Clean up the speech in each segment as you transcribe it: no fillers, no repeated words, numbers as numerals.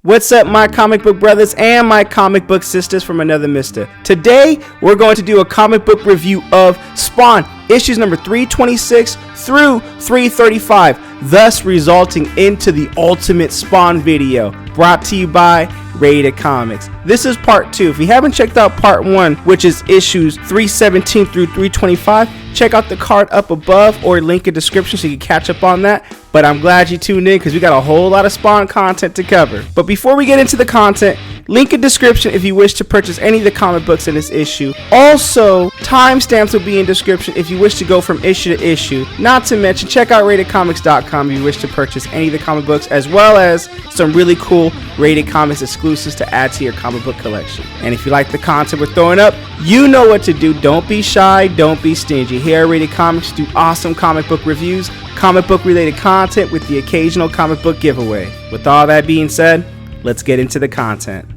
What's up, my comic book brothers and my comic book sisters from another mister? Today, we're going to do a comic book review of Spawn, issues number 326 through 335, thus resulting into the ultimate Spawn video, brought to you by RatedComics. This is part 2. If you haven't checked out part 1, which is issues 317 through 325, check out the card up above or link in description so you can catch up on that. But I'm glad you tuned in because we got a whole lot of Spawn content to cover. But before we get into the content, link in description if you wish to purchase any of the comic books in this issue. Also, timestamps will be in description if you wish to go from issue to issue. Not to mention, check out RatedComics.com if you wish to purchase any of the comic books, as well as some really cool Rated Comics exclusives to add to your comic book collection. And if you like the content we're throwing up, you know what to do. Don't be shy, don't be stingy. Here at Rated Comics, do awesome comic book reviews, comic book related content with the occasional comic book giveaway. With all that being said, let's get into the content.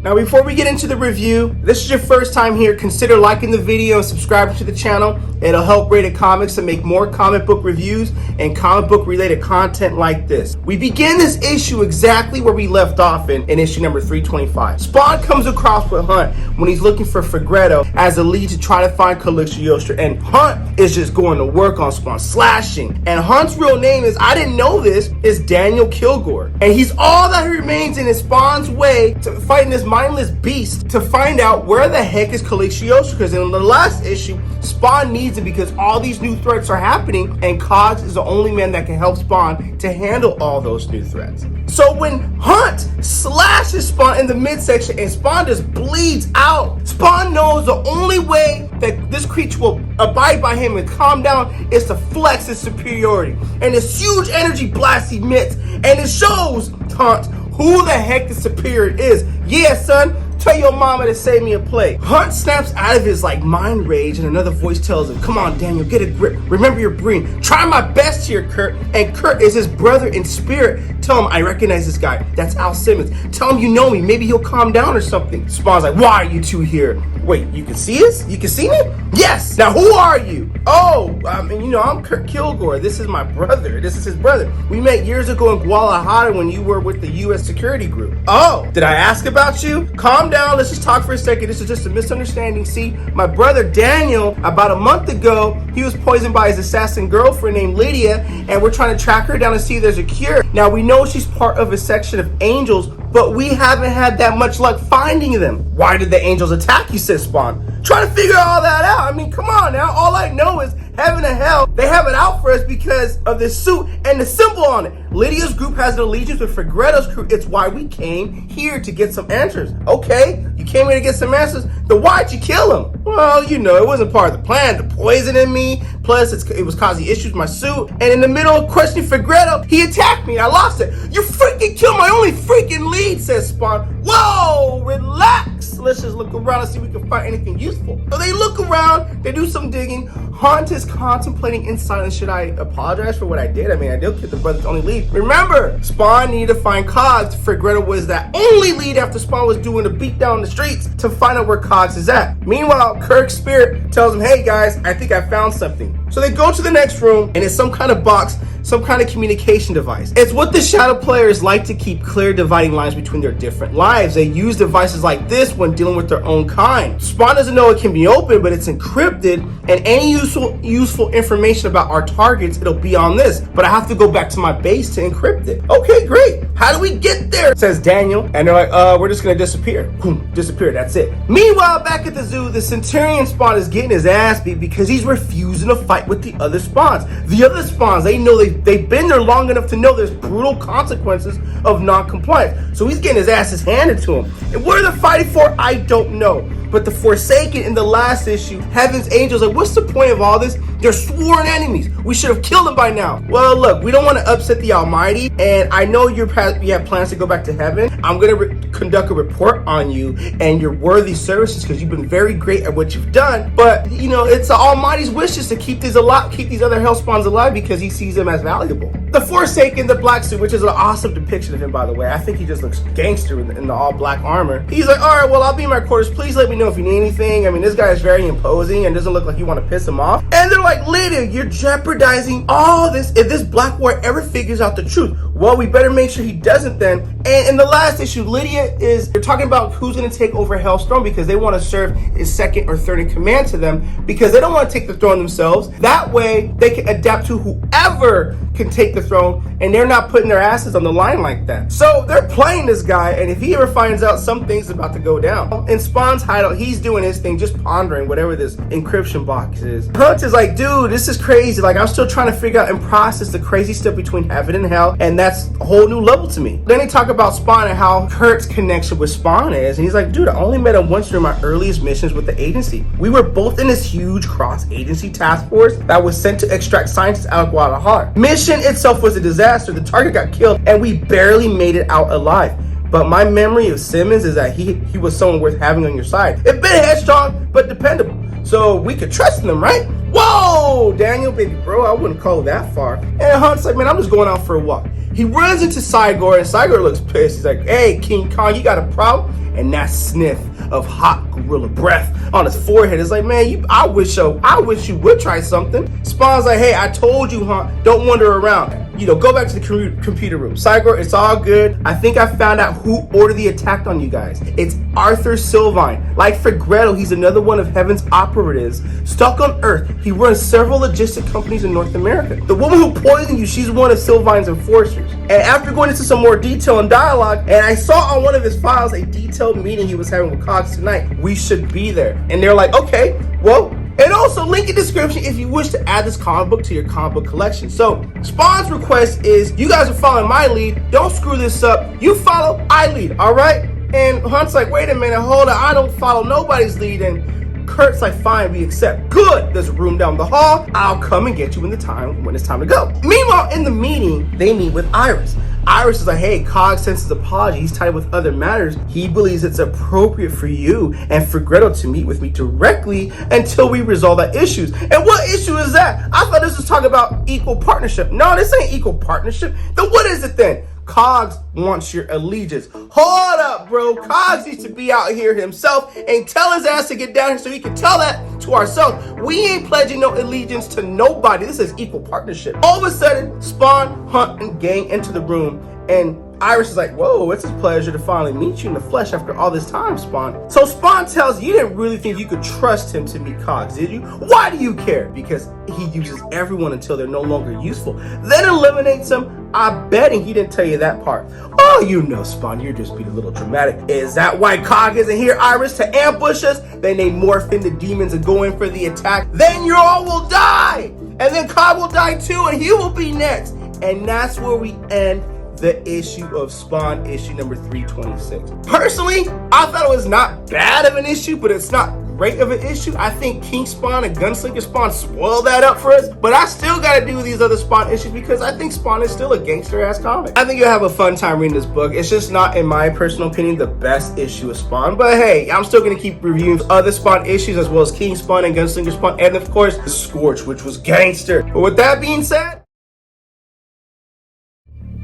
Now, before we get into the review, if this is your first time here, consider liking the video and subscribing to the channel. It'll help Rated Comics to make more comic book reviews and comic book related content like this. We begin this issue exactly where we left off in issue number 325. Spawn comes across with Hunt when he's looking for Fegretto as a lead to try to find Calypso, and Hunt is just going to work on Spawn, slashing. And Hunt's real name is, I didn't know this, is Daniel Kilgore. And he's all that remains in his Spawn's way to fighting this mindless beast to find out where the heck is Calypso, because in the last issue, Spawn needs him because all these new threats are happening, and Cogs is the only man that can help Spawn to handle all those new threats. So when Hunt slashes Spawn in the midsection and Spawn just bleeds out, Spawn knows the only way that this creature will abide by him and calm down is to flex his superiority. And this huge energy blast he emits, and it shows Hunt who the heck the superior is. Yeah, son, tell your mama to save me a plate. Hunt snaps out of his mind rage, and another voice tells him, come on, Daniel, get a grip. Remember your breeding. Try my best here, Kurt. And Kurt is his brother in spirit. Tell him I recognize this guy. That's Al Simmons. Tell him you know me. Maybe he'll calm down or something. Spawn's like, why are you two here? Wait, you can see us? You can see me? Yes. Now who are you? Oh, I'm Kurt Kilgore. This is my brother. This is his brother. We met years ago in Guadalajara when you were with the U.S. security group. Oh, did I ask about you? Calm down. Let's just talk for a second. This is just a misunderstanding. See, my brother Daniel, about a month ago, he was poisoned by his assassin girlfriend named Lydia, and we're trying to track her down to see if there's a cure. Now, we know she's part of a section of angels, but we haven't had that much luck finding them. Why did the angels attack you, says Spawn? Try to figure all that out. I mean, come on now. All I know is heaven and hell, they have it out for us because of this suit and the symbol on it. Lydia's group has an allegiance with Fegretto's crew. It's why we came here to get some answers. Okay, you came here to get some answers. Then why'd you kill him? Well, it wasn't part of the plan. The poison in me, plus it was causing issues with my suit. And in the middle of questioning Fegretto, he attacked me and I lost it. You freaking killed my only freaking lead, says Spawn. Whoa, relax. Let's just look around and see if we can find anything useful. So they look around, they do some digging. Hunt is contemplating in silence. Should I apologize for what I did? I mean, I did kill the brother's only lead. Remember, Spawn needed to find Cogs. Fegretto was that only lead after Spawn was doing a beat down the streets to find out where Cogs is at. Meanwhile, Kirk's spirit tells him, hey guys, I think I found something. So they go to the next room, and it's some kind of box, some kind of communication device. It's what the shadow players like to keep clear dividing lines between their different lives. They use devices like this when dealing with their own kind. Spawn doesn't know it can be opened, but it's encrypted, and any useful information about our targets, it'll be on this. But I have to go back to my base to encrypt it. Okay, great. How do we get there? Says Daniel. And they're like, we're just gonna disappear. Boom, disappear, that's it. Meanwhile, back at the zoo, the Centurion Spawn is getting his ass beat because he's refusing to fight with the other Spawns. The other Spawns, they know they've been there long enough to know there's brutal consequences of non-compliance. So he's getting his asses handed to him. And what are they fighting for? I don't know. But the Forsaken in the last issue, Heaven's Angels, like, what's the point of all this? They're sworn enemies. We should have killed them by now. Well, look, we don't want to upset the Almighty, and I know you have plans to go back to heaven. I'm going to conduct a report on you and your worthy services because you've been very great at what you've done. But, it's the Almighty's wishes to keep these other hell spawns alive because he sees them as valuable. The Forsaken, the black suit, which is an awesome depiction of him, by the way. I think he just looks gangster in the all black armor. He's like, all right, well, I'll be in my quarters. Please let me know if you need anything. I mean, this guy is very imposing and doesn't look like you want to piss him off. And they're like, Lydia, you're jeopardizing all this. If this Black War ever figures out the truth, Well, we better make sure he doesn't then. And in the last issue, Lydia they're talking about who's going to take over Hell's throne because they want to serve as second or third in command to them because they don't want to take the throne themselves. That way, they can adapt to whoever can take the throne, and they're not putting their asses on the line like that. So they're playing this guy, and if he ever finds out something's about to go down, in Spawn's hideout, he's doing his thing, just pondering whatever this encryption box is. Hunt is like, dude, this is crazy. Like, I'm still trying to figure out and process the crazy stuff between heaven and hell, and that's a whole new level to me. Then they talk about Spawn and how Kurt's connection with Spawn is, and he's like, dude, I only met him once during my earliest missions with the agency. We were both in this huge cross-agency task force that was sent to extract scientists out of Guadalajara. Mission itself was a disaster. The target got killed, and we barely made it out alive. But my memory of Simmons is that he was someone worth having on your side. A bit headstrong, but dependable. So we could trust them, right? Whoa, Daniel, baby bro, I wouldn't call it that far. And Hunt's like, man, I'm just going out for a walk. He runs into Cygor, and Cygor looks pissed. He's like, hey, King Kong, you got a problem? And that sniff of hot gorilla breath on his forehead is like, man, I wish you would try something. Spawn's like, hey, I told you, Hunt, don't wander around. Go back to the computer room. Cygor, it's all good. I think I found out who ordered the attack on you guys. It's Arthur Sylvine. Like Fregretto, he's another one of Heaven's operatives. Stuck on Earth, he runs several logistic companies in North America. The woman who poisoned you, she's one of Sylvine's enforcers. And after going into some more detail and dialogue, and I saw on one of his files a detailed meeting he was having with Cox tonight. We should be there. And they're like, okay, well, and also link in description if you wish to add this comic book to your comic book collection. So Spawn's request is you guys are following my lead. Don't screw this up. You follow, I lead, all right? And Hunt's like, wait a minute, hold on. I don't follow nobody's lead. And Kurt's like, fine, we accept. Good, there's a room down the hall. I'll come and get you when it's time to go. Meanwhile, in the meeting, they meet with Iris. Iris is like, hey, Cog sends his apology. He's tied with other matters. He believes it's appropriate for you and for Gretel to meet with me directly until we resolve that issues. And what issue is that? I thought this was talking about equal partnership. No, this ain't equal partnership. Then what is it then? Cogs wants your allegiance. Hold up, bro. Cogs needs to be out here himself and tell his ass to get down here so he can tell that to ourselves. We ain't pledging no allegiance to nobody. This is equal partnership. All of a sudden, Spawn, Hunt, and gang enter the room, and Iris is like, whoa, it's a pleasure to finally meet you in the flesh after all this time, Spawn. So Spawn tells you didn't really think you could trust him to meet Cogs, did you? Why do you care? Because he uses everyone until they're no longer useful, then eliminates them. I'm betting he didn't tell you that part. Oh, you know, Spawn, you're just being a little dramatic. Is that why Cog isn't here, Iris, to ambush us? Then they morph into demons and go in for the attack. Then you all will die. And then Cog will die too, and he will be next. And that's where we end the issue of Spawn, issue number 326. Personally, I thought it was not bad of an issue, but it's not great of an issue. I think King Spawn and Gunslinger Spawn spoiled that up for us, but I still gotta do these other Spawn issues because I think Spawn is still a gangster-ass comic. I think you'll have a fun time reading this book. It's just not, in my personal opinion, the best issue of Spawn, but hey, I'm still gonna keep reviewing other Spawn issues as well as King Spawn and Gunslinger Spawn, and of course, The Scorch, which was gangster. But with that being said,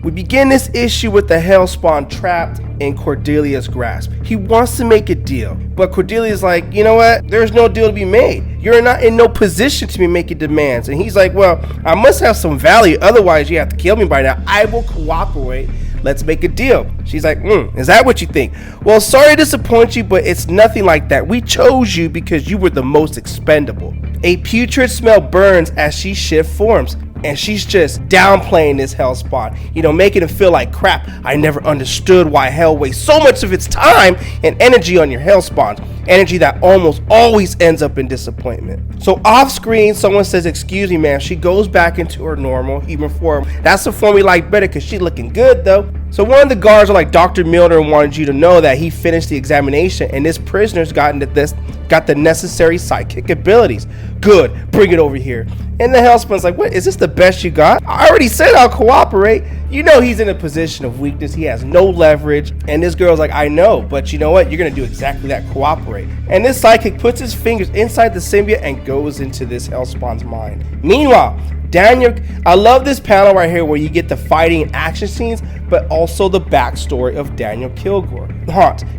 we begin this issue with the Hellspawn trapped in Cordelia's grasp. He wants to make a deal, but Cordelia's like, you know what? There's no deal to be made. You're not in no position to be making demands. And he's like, well, I must have some value. Otherwise, you have to kill me by now. I will cooperate. Let's make a deal. She's like, is that what you think? Well, sorry to disappoint you, but it's nothing like that. We chose you because you were the most expendable. A putrid smell burns as she shift forms. And she's just downplaying this Hellspawn, making him feel like crap. I never understood why hell wastes so much of its time and energy on your Hellspawns. Energy that almost always ends up in disappointment. So off screen, someone says, excuse me, man. She goes back into her normal human form. That's the form we like better because she's looking good, though. So one of the guards are like, Dr. Milner wanted you to know that he finished the examination and this prisoner's got the necessary psychic abilities. Good, bring it over here. And the Hellspawn's like, what, is this the best you got? I already said I'll cooperate. He's in a position of weakness. He has no leverage. And this girl's like, I know, but you know what? You're going to do exactly that, cooperate. And this psychic puts his fingers inside the symbiote and goes into this Hellspawn's mind. Meanwhile, Daniel, I love this panel right here where you get the fighting and action scenes, but also the backstory of Daniel Kilgore.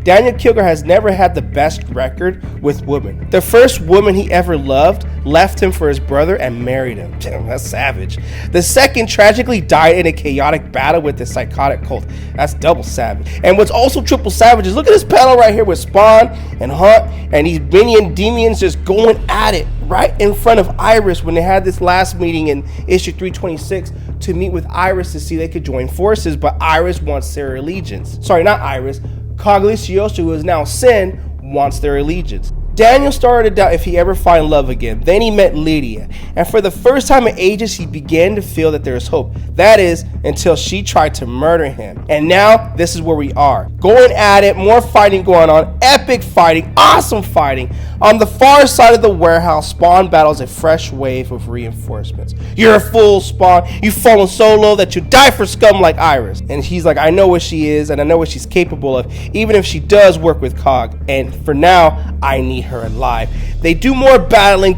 Daniel Kilgore has never had the best record with women. The first woman he ever loved left him for his brother and married him. Damn, that's savage. The second tragically died in a chaotic battle with the psychotic cult. That's double savage. And what's also triple savage is look at this panel right here with Spawn and Hunt and these minion demons just going at it right in front of Iris when they had this last meeting in issue 326 to meet with Iris to see if they could join forces, but Iris wants their allegiance. Sorry, not Iris. Cogliccioso, who is now Sin, wants their allegiance. Daniel started to doubt if he ever find love again. Then he met Lydia, and for the first time in ages, he began to feel that there is hope. That is, until she tried to murder him. And now, this is where we are. Going at it, more fighting going on, epic fighting, awesome fighting. On the far side of the warehouse, Spawn battles a fresh wave of reinforcements. You're a fool, Spawn. You've fallen so low that you die for scum like Iris. And he's like, I know what she is, and I know what she's capable of, even if she does work with Cog. And for now, I need her alive. They do more battling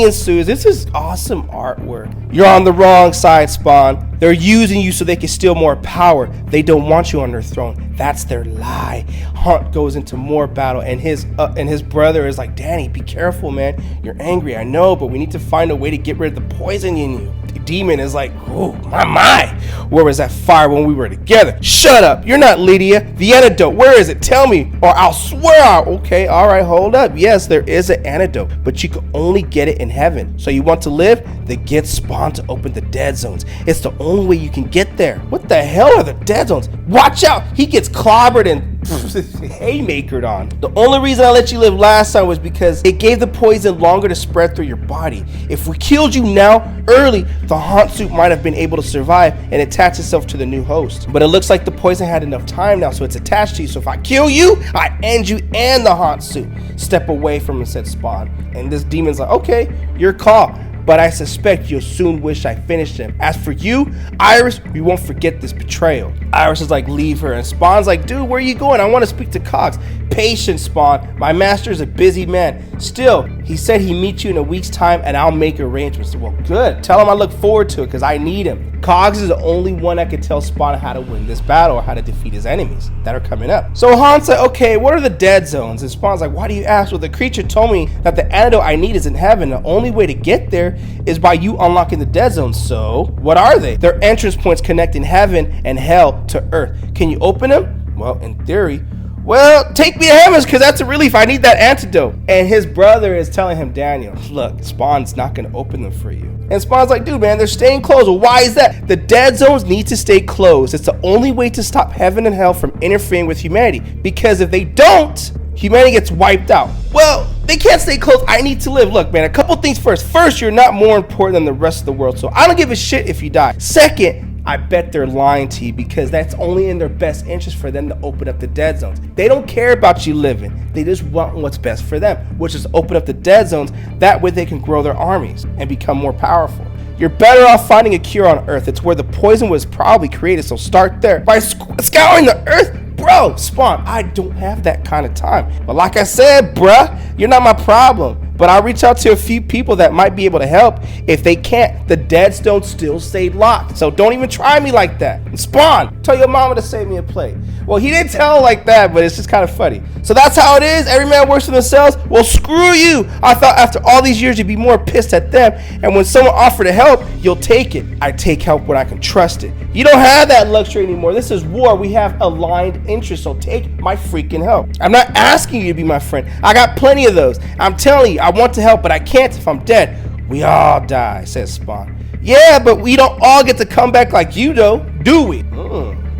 ensues. This is awesome artwork. You're on the wrong side, Spawn. They're using you so they can steal more power. They don't want you on their throne. That's their lie. Hunt goes into more battle, and his brother is like, Danny, be careful, man. You're angry, I know, but we need to find a way to get rid of the poison in you. The demon is like, oh, my. Where was that fire when we were together? Shut up. You're not Lydia. The antidote, where is it? Tell me, or I'll swear. Okay, all right, hold up. Yes, there is an antidote, but you can only get it in heaven. So you want to live? Then get Spawn to open the dead zones. It's the only way you can get there. What the hell are the dead zones? Watch out. He gets clobbered and haymakered on. The only reason I let you live last time was because it gave the poison longer to spread through your body. If we killed you now, early, the haunt suit might have been able to survive and attach itself to the new host. But it looks like the poison had enough time now, so it's attached to you. So if I kill you, I end you and the haunt suit. Step away from him, said Spawn. And this demon's like, okay, your call. But I suspect you'll soon wish I finished him. As for you, Iris, we won't forget this betrayal. Iris is like, leave her. And Spawn's like, dude, where are you going? I want to speak to Cogs. Patience, Spawn. My master is a busy man. Still, he said he'd meet you in a week's time and I'll make arrangements. Well, good. Tell him I look forward to it because I need him. Cogs is the only one that can tell Spawn how to win this battle or how to defeat his enemies that are coming up. So Han's like, okay, what are the dead zones? And Spawn's like, why do you ask? Well, the creature told me that the antidote I need is in heaven. The only way to get there is by you unlocking the dead zones. So what are they? They're entrance points connecting heaven and hell to earth. Can you open them? Well, in theory. Well, take me to heavens because that's a relief. I need that antidote. And his brother is telling him, Daniel, look, Spawn's not going to open them for you. And Spawn's like, dude, man, they're staying closed. Well, why is that? The dead zones need to stay closed. It's the only way to stop heaven and hell from interfering with humanity. Because if they don't, humanity gets wiped out. Well, they can't stay closed. I need to live. Look, man, a couple things first. First, you're not more important than the rest of the world. So I don't give a shit if you die. Second, I bet they're lying to you because that's only in their best interest for them to open up the dead zones. They don't care about you living. They just want what's best for them, which is open up the dead zones. That way they can grow their armies and become more powerful. You're better off finding a cure on Earth. It's where the poison was probably created, so start there. By scouring the Earth, bro, Spawn, I don't have that kind of time. But like I said, bruh, you're not my problem. But I'll reach out to a few people that might be able to help. If they can't, the dead stones still stay locked. So don't even try me like that. And Spawn, tell your mama to save me a plate. Well, he didn't tell her like that, but it's just kind of funny. So that's how it is. Every man works for themselves. Well, screw you. I thought after all these years you'd be more pissed at them. And when someone offered to help, you'll take it. I take help when I can trust it. You don't have that luxury anymore. This is war. We have aligned interests. So take my freaking help. I'm not asking you to be my friend. I got plenty of those. I'm telling you, I want to help, but I can't if I'm dead. We all die, says Spawn. Yeah, but we don't all get to come back like you do we?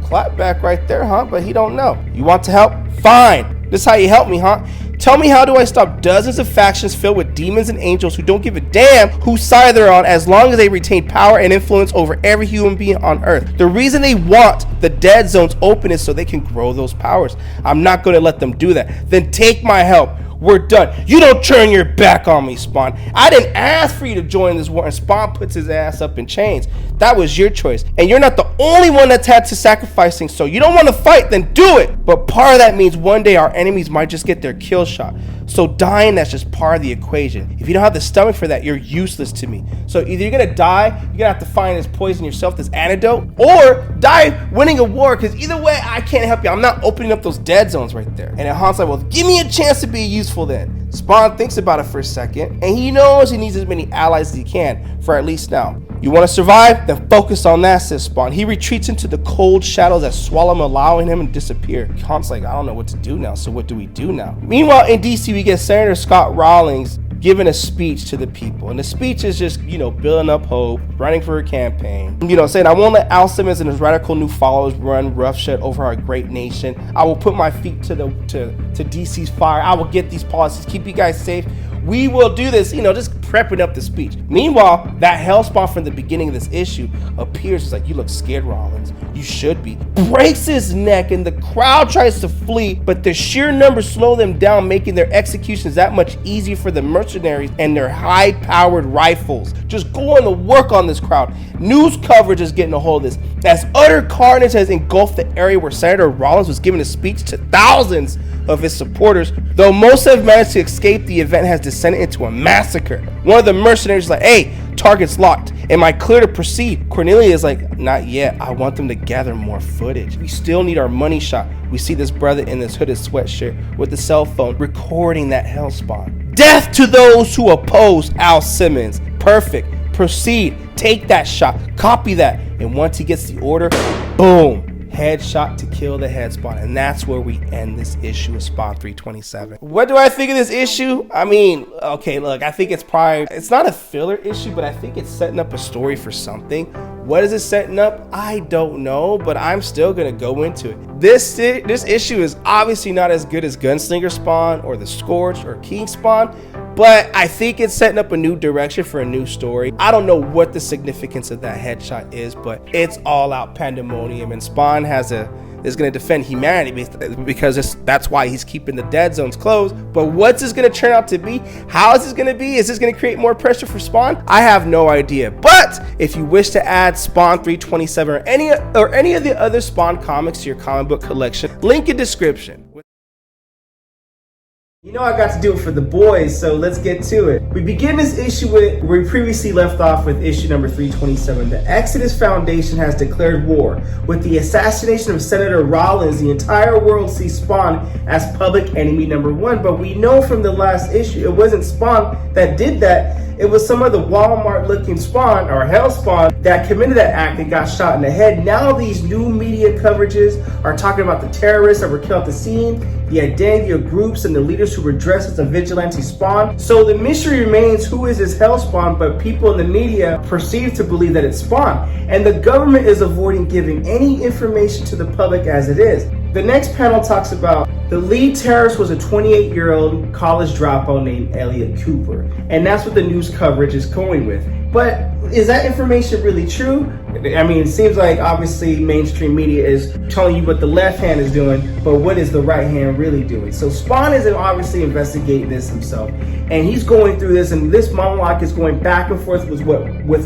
Clap back right there, huh? But he don't know. You want to help? Fine. This is how you help me, huh? Tell me, how do I stop dozens of factions filled with demons and angels who don't give a damn whose side they're on as long as they retain power and influence over every human being on Earth? The reason they want the dead zones open is so they can grow those powers. I'm not going to let them do that. Then take my help. We're done. You don't turn your back on me, Spawn. I didn't ask for you to join this war. And Spawn puts his ass up in chains. That was your choice. And you're not the only one that's had to sacrifice things. So you don't want to fight, then do it. But part of that means one day our enemies might just get their kill shot. So dying, that's just part of the equation. If you don't have the stomach for that, you're useless to me. So either you're gonna die, you're gonna have to find this poison yourself, this antidote, or die winning a war, because either way, I can't help you. I'm not opening up those dead zones right there. And then Han's like, well, give me a chance to be useful then. Spawn thinks about it for a second, and he knows he needs as many allies as he can, for at least now. You want to survive? Then focus on that, says Spawn. He retreats into the cold shadows that swallow him, allowing him to disappear. Han's like, I don't know what to do now, so what do we do now? Meanwhile, in DC, we get Senator Scott Rawlings giving a speech to the people. And the speech is just, building up hope, running for a campaign. Saying, I won't let Al Simmons and his radical new followers run roughshod over our great nation. I will put my feet to DC's fire. I will get these policies, keep you guys safe. We will do this, just prepping up the speech. Meanwhile, that hellspawn from the beginning of this issue appears. It's like, you look scared, Rawlings. You should be. Breaks his neck, and the crowd tries to flee, but the sheer numbers slow them down, making their executions that much easier for the mercenaries and their high-powered rifles. Just going to work on this crowd. News coverage is getting a hold of this, as utter carnage has engulfed the area where Senator Rawlings was giving a speech to thousands of his supporters. Though most have managed to escape, the event has descended into a massacre. One of the mercenaries is like, hey, target's locked. Am I clear to proceed? Cornelia is like, not yet. I want them to gather more footage. We still need our money shot. We see this brother in this hooded sweatshirt with the cell phone recording that hellspawn. Death to those who oppose Al Simmons. Perfect. Proceed. Take that shot. Copy that. And once he gets the order, boom. Headshot to kill the head Spawn. And that's where we end this issue of Spawn 327. What do I think of this issue? I mean, okay, look, I think it's not a filler issue, but I think it's setting up a story for something. What is it setting up? I don't know, but I'm still gonna go into it. This issue is obviously not as good as Gunslinger Spawn or the Scorch or King Spawn, but I think it's setting up a new direction for a new story. I don't know what the significance of that headshot is, but it's all out pandemonium, and Spawn is going to defend humanity because that's why he's keeping the dead zones closed. But what's this going to turn out to be? How is this going to be? Is this going to create more pressure for Spawn? I have no idea. But if you wish to add Spawn 327 or any of the other Spawn comics to your comic book collection, link in description. I got to do it for the boys, so let's get to it. We begin this issue with where we previously left off with issue number 327. The Exodus Foundation has declared war. With the assassination of Senator Rawlings, the entire world sees Spawn as public enemy number one. But we know from the last issue, it wasn't Spawn that did that. It was some of the Walmart-looking Spawn, or Hell Spawn, that committed that act and got shot in the head. Now these new media coverages are talking about the terrorists that were killed at the scene, the identity of groups, and the leaders who were dressed as a vigilante Spawn. So the mystery remains, who is this Hell Spawn? But people in the media perceive to believe that it's Spawn. And the government is avoiding giving any information to the public as it is. The next panel talks about the lead terrorist was a 28-year-old college dropout named Elliot Cooper. And that's what the news coverage is going with. But is that information really true? I mean, it seems like obviously mainstream media is telling you what the left hand is doing, but what is the right hand really doing? So Spawn is obviously investigating this himself, and he's going through this, and this monologue is going back and forth with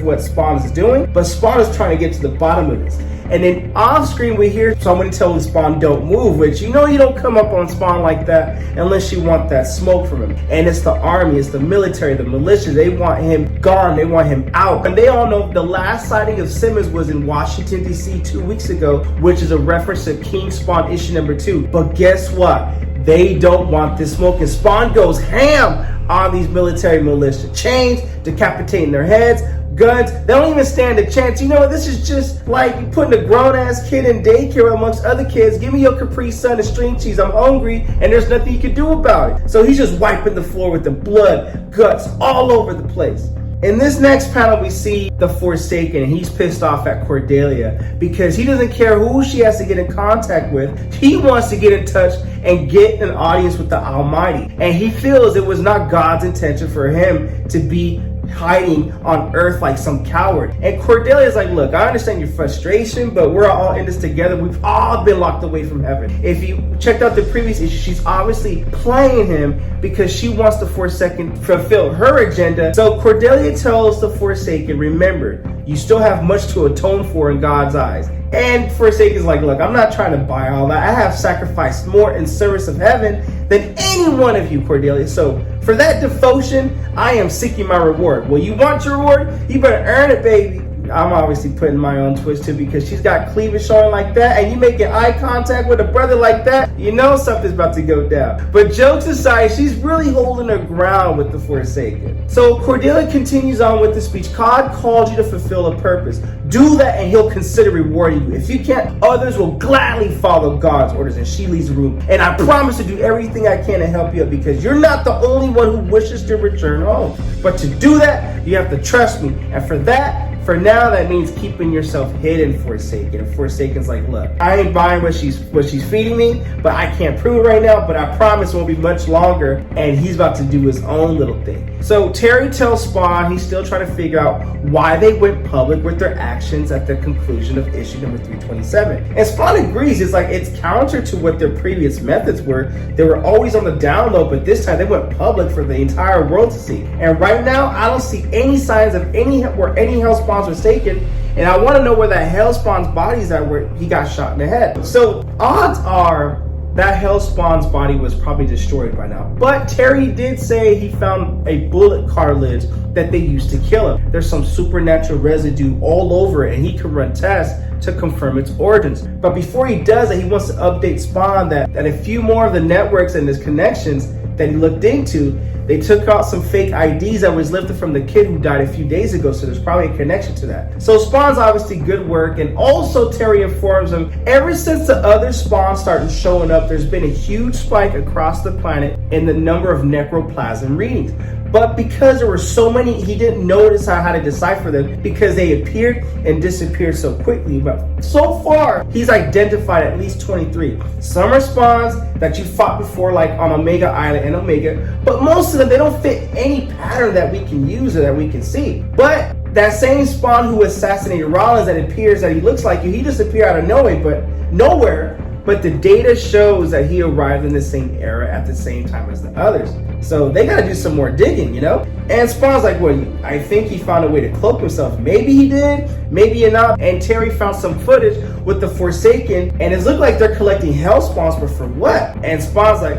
what Spawn is doing, but Spawn is trying to get to the bottom of this. And then off screen we hear someone telling Spawn don't move, which you don't come up on Spawn like that unless you want that smoke from him. And it's the army, it's the military, the militia. They want him gone, they want him out. And they all know the last sighting of Simmons was in Washington, D.C. 2 weeks ago, which is a reference to King Spawn issue number 2. But guess what? They don't want this smoke, and Spawn goes ham on these military militia. Chains, decapitating their heads, guns. They don't even stand a chance. This is just like putting a grown-ass kid in daycare amongst other kids. Give me your Capri Sun and string cheese. I'm hungry, and there's nothing you can do about it. So he's just wiping the floor with the blood, guts all over the place. In this next panel, we see the Forsaken, and he's pissed off at Cordelia because he doesn't care who she has to get in contact with. He wants to get in touch and get an audience with the Almighty. And he feels it was not God's intention for him to be hiding on Earth like some coward. And Cordelia's like, look, I understand your frustration, but we're all in this together. We've all been locked away from heaven. If you checked out the previous issue, she's obviously playing him because she wants the Forsaken fulfill her agenda. So Cordelia tells the Forsaken, remember, you still have much to atone for in God's eyes. And Forsaken's like, look, I'm not trying to buy all that. I have sacrificed more in service of heaven than any one of you, Cordelia. So for that devotion, I am seeking my reward. Well, you want your reward? You better earn it, baby. I'm obviously putting my own twist too, because she's got cleavage showing like that, and you making eye contact with a brother like that, you know something's about to go down. But jokes aside, she's really holding her ground with the Forsaken. So Cordelia continues on with the speech. God called you to fulfill a purpose. Do that and he'll consider rewarding you. If you can't, others will gladly follow God's orders. And she leaves the room. And I promise to do everything I can to help you out, because you're not the only one who wishes to return home. But to do that, you have to trust me. And for now, that means keeping yourself hidden, Forsaken. And Forsaken's like, look, I ain't buying what she's feeding me, but I can't prove it right now, but I promise it won't be much longer. And he's about to do his own little thing. So Terry tells Spawn he's still trying to figure out why they went public with their actions at the conclusion of issue number 327. And Spawn agrees. It's like, it's counter to what their previous methods were. They were always on the down low, but this time they went public for the entire world to see. And right now, I don't see any signs of where any Hellspawn was taken, and I want to know where that Hellspawn's body is at, where he got shot in the head. So odds are that Hellspawn's body was probably destroyed by now. But Terry did say he found a bullet cartilage that they used to kill him. There's some supernatural residue all over it, and he can run tests to confirm its origins. But before he does it, he wants to update Spawn that a few more of the networks and his connections that he looked into, they took out some fake IDs that was lifted from the kid who died a few days ago, so there's probably a connection to that. So Spawn's obviously good work, and also Terry informs him, ever since the other Spawns started showing up, there's been a huge spike across the planet in the number of necroplasm readings. But because there were so many, he didn't notice how to decipher them, because they appeared and disappeared so quickly. But so far, he's identified at least 23. Some are Spawns that you fought before, like on Omega Island and Omega, but most of them, they don't fit any pattern that we can use or that we can see. But that same Spawn who assassinated Rollins, that appears that he looks like you, he disappeared out of nowhere, but the data shows that he arrived in the same era at the same time as the others. So they gotta do some more digging, you know? And Spawn's like, well, I think he found a way to cloak himself. Maybe he did, maybe not. And Terry found some footage with the Forsaken, and it looked like they're collecting Hellspawns, but for what? And Spawn's like,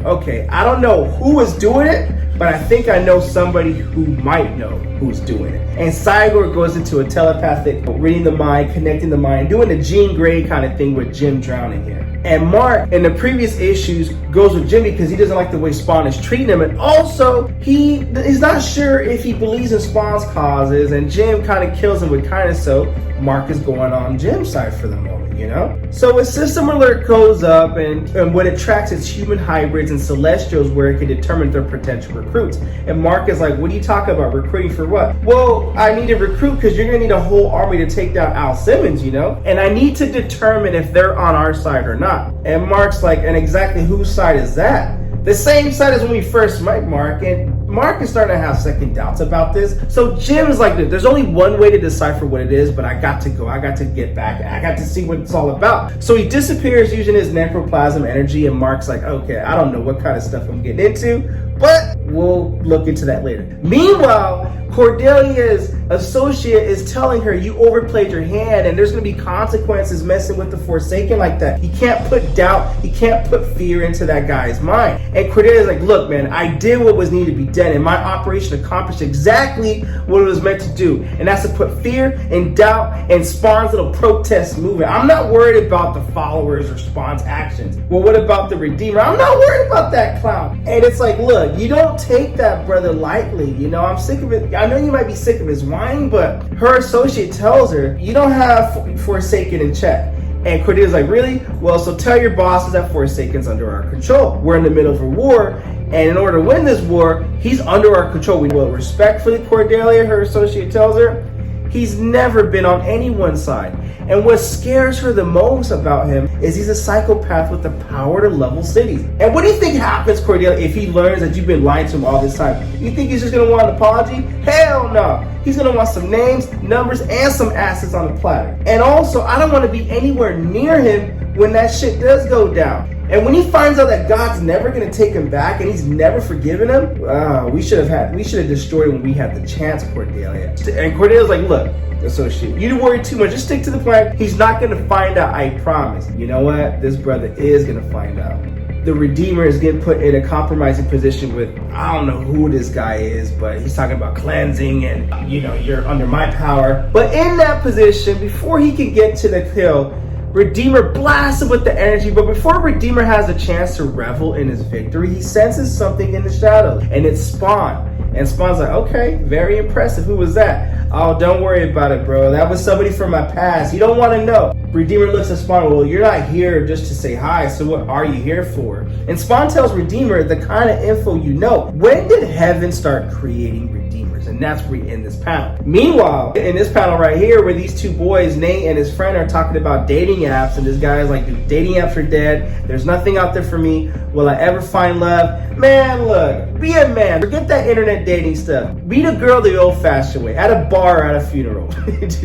okay, I don't know who is doing it, but I think I know somebody who might know who's doing it. And Cygor goes into a telepathic, reading the mind, connecting the mind, doing the Jean Grey kind of thing with Jim drowning here. And Mark, in the previous issues, goes with Jim because he doesn't like the way Spawn is treating him. And also, he's not sure if he believes in Spawn's causes, and Jim kind of kills him with kindness, so Mark is going on Jim's side for the moment, you know? So a system alert goes up, and what it tracks is human hybrids and celestials, where it can determine their potential recruits. And Mark is like, what are you talking about? Recruiting for what? Well, I need to recruit because you're going to need a whole army to take down Al Simmons, you know? And I need to determine if they're on our side or not. And Mark's like, and exactly whose side is that? The same side as when we first met Mark, and Mark is starting to have second doubts about this. So Jim is like, there's only one way to decipher what it is, but I got to go. I got to get back. I got to see what it's all about. So he disappears using his necroplasm energy, and Mark's like, okay, I don't know what kind of stuff I'm getting into, but we'll look into that later. Meanwhile, Cordelia's associate is telling her, you overplayed your hand and there's going to be consequences messing with the Forsaken like that. He can't put doubt, he can't put fear into that guy's mind. And Cordelia's like, look, man, I did what was needed to be done, and my operation accomplished exactly what it was meant to do. And that's to put fear and doubt and Spawn's little protest movement. I'm not worried about the followers or Spawn's actions. Well, what about the Redeemer? I'm not worried about that clown. And it's like, look, you don't take that brother lightly. You know, I'm sick of it. I know you might be sick of his whine, but her associate tells her, you don't have Forsaken in check. And Cordelia's like, really? Well, so tell your bosses that Forsaken's under our control. We're in the middle of a war, and in order to win this war, he's under our control. We will respectfully, Cordelia, her associate tells her, he's never been on anyone's side. And what scares her the most about him is he's a psychopath with the power to level cities. And what do you think happens, Cordelia, if he learns that you've been lying to him all this time? You think he's just going to want an apology? Hell no. He's going to want some names, numbers, and some assets on the platter. And also, I don't want to be anywhere near him when that shit does go down. And when he finds out that God's never going to take him back and he's never forgiven him, we should have destroyed him when we had the chance, Cordelia. And Cordelia's like, look, associate, you don't worry too much. Just stick to the plan. He's not going to find out, I promise. You know what? This brother is going to find out. The Redeemer is getting put in a compromising position with, I don't know who this guy is, but he's talking about cleansing and, you're under my power. But in that position, before he can get to the hill, Redeemer blasts him with the energy, but before Redeemer has a chance to revel in his victory, he senses something in the shadows, and it's Spawn. And Spawn's like, okay, very impressive. Who was that? Oh, don't worry about it, bro. That was somebody from my past. You don't want to know. Redeemer looks at Spawn, well, you're not here just to say hi, so what are you here for? And Spawn tells Redeemer the kind of info you know. When did heaven start creating Redeemers? And that's where we end this panel. Meanwhile, in this panel right here, where these two boys, Nate and his friend, are talking about dating apps, and this guy is like, dude, dating apps are dead. There's nothing out there for me. Will I ever find love? Man, look, be a man. Forget that internet dating stuff. Meet a girl the old-fashioned way, at a bar or at a funeral.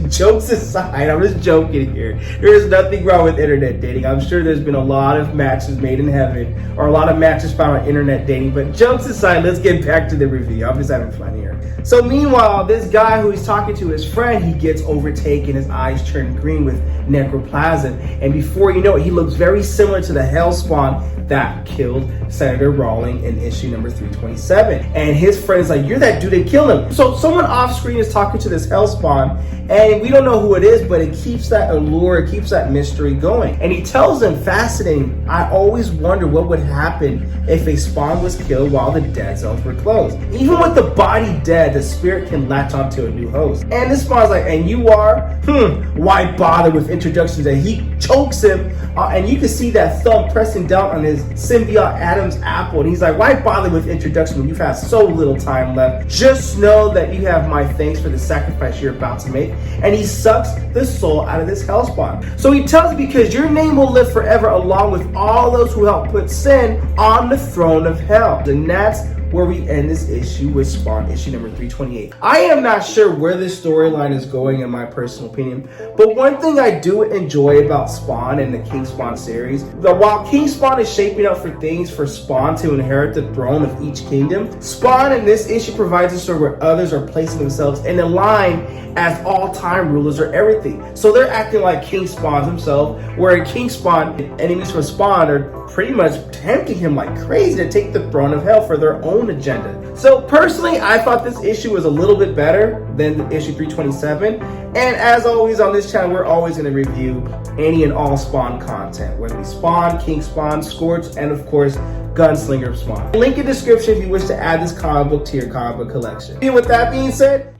Jokes aside, I'm just joking here. There is nothing wrong with internet dating. I'm sure there's been a lot of matches made in heaven, or a lot of matches found on internet dating, but jokes aside, let's get back to the review. I'm just having fun here. So meanwhile, this guy who he's talking to, his friend, he gets overtaken, his eyes turn green with necroplasm, and before you know it, he looks very similar to the Hellspawn that killed Senator Rawling in issue number 327. And his friend is like, you're that dude that killed him. So someone off screen is talking to this Hellspawn, and we don't know who it is, but it keeps that allure, it keeps that mystery going. And he tells them, fascinating, I always wonder what would happen if a spawn was killed while the dead zones were closed. Even with the body dead, the spirit can latch onto a new host. And this spawn's like, and you are? Why bother with introductions? And he chokes him, and you can see that thumb pressing down on his symbiote Adam's apple. And he's like, why bother with introduction when you've had so little time left? Just know that you have my thanks for the sacrifice you're about to make. And he sucks the soul out of this Hellspawn. So he tells me, because your name will live forever along with all those who help put sin on the throne of hell. And that's where we end this issue with Spawn, issue number 328. I am not sure where this storyline is going in my personal opinion, but one thing I do enjoy about Spawn and the King Spawn series, that while King Spawn is shaping up for things for Spawn to inherit the throne of each kingdom, Spawn in this issue provides a story where others are placing themselves in a line as all-time rulers or everything. So they're acting like King Spawn himself, where in King Spawn, enemies from Spawn are pretty much tempting him like crazy to take the throne of hell for their own agenda. So personally, I thought this issue was a little bit better than the issue 327. And as always on this channel, we're always going to review any and all Spawn content, whether it be Spawn, King Spawn, Scorch, and of course, Gunslinger Spawn. Link in the description if you wish to add this comic book to your comic book collection. And with that being said,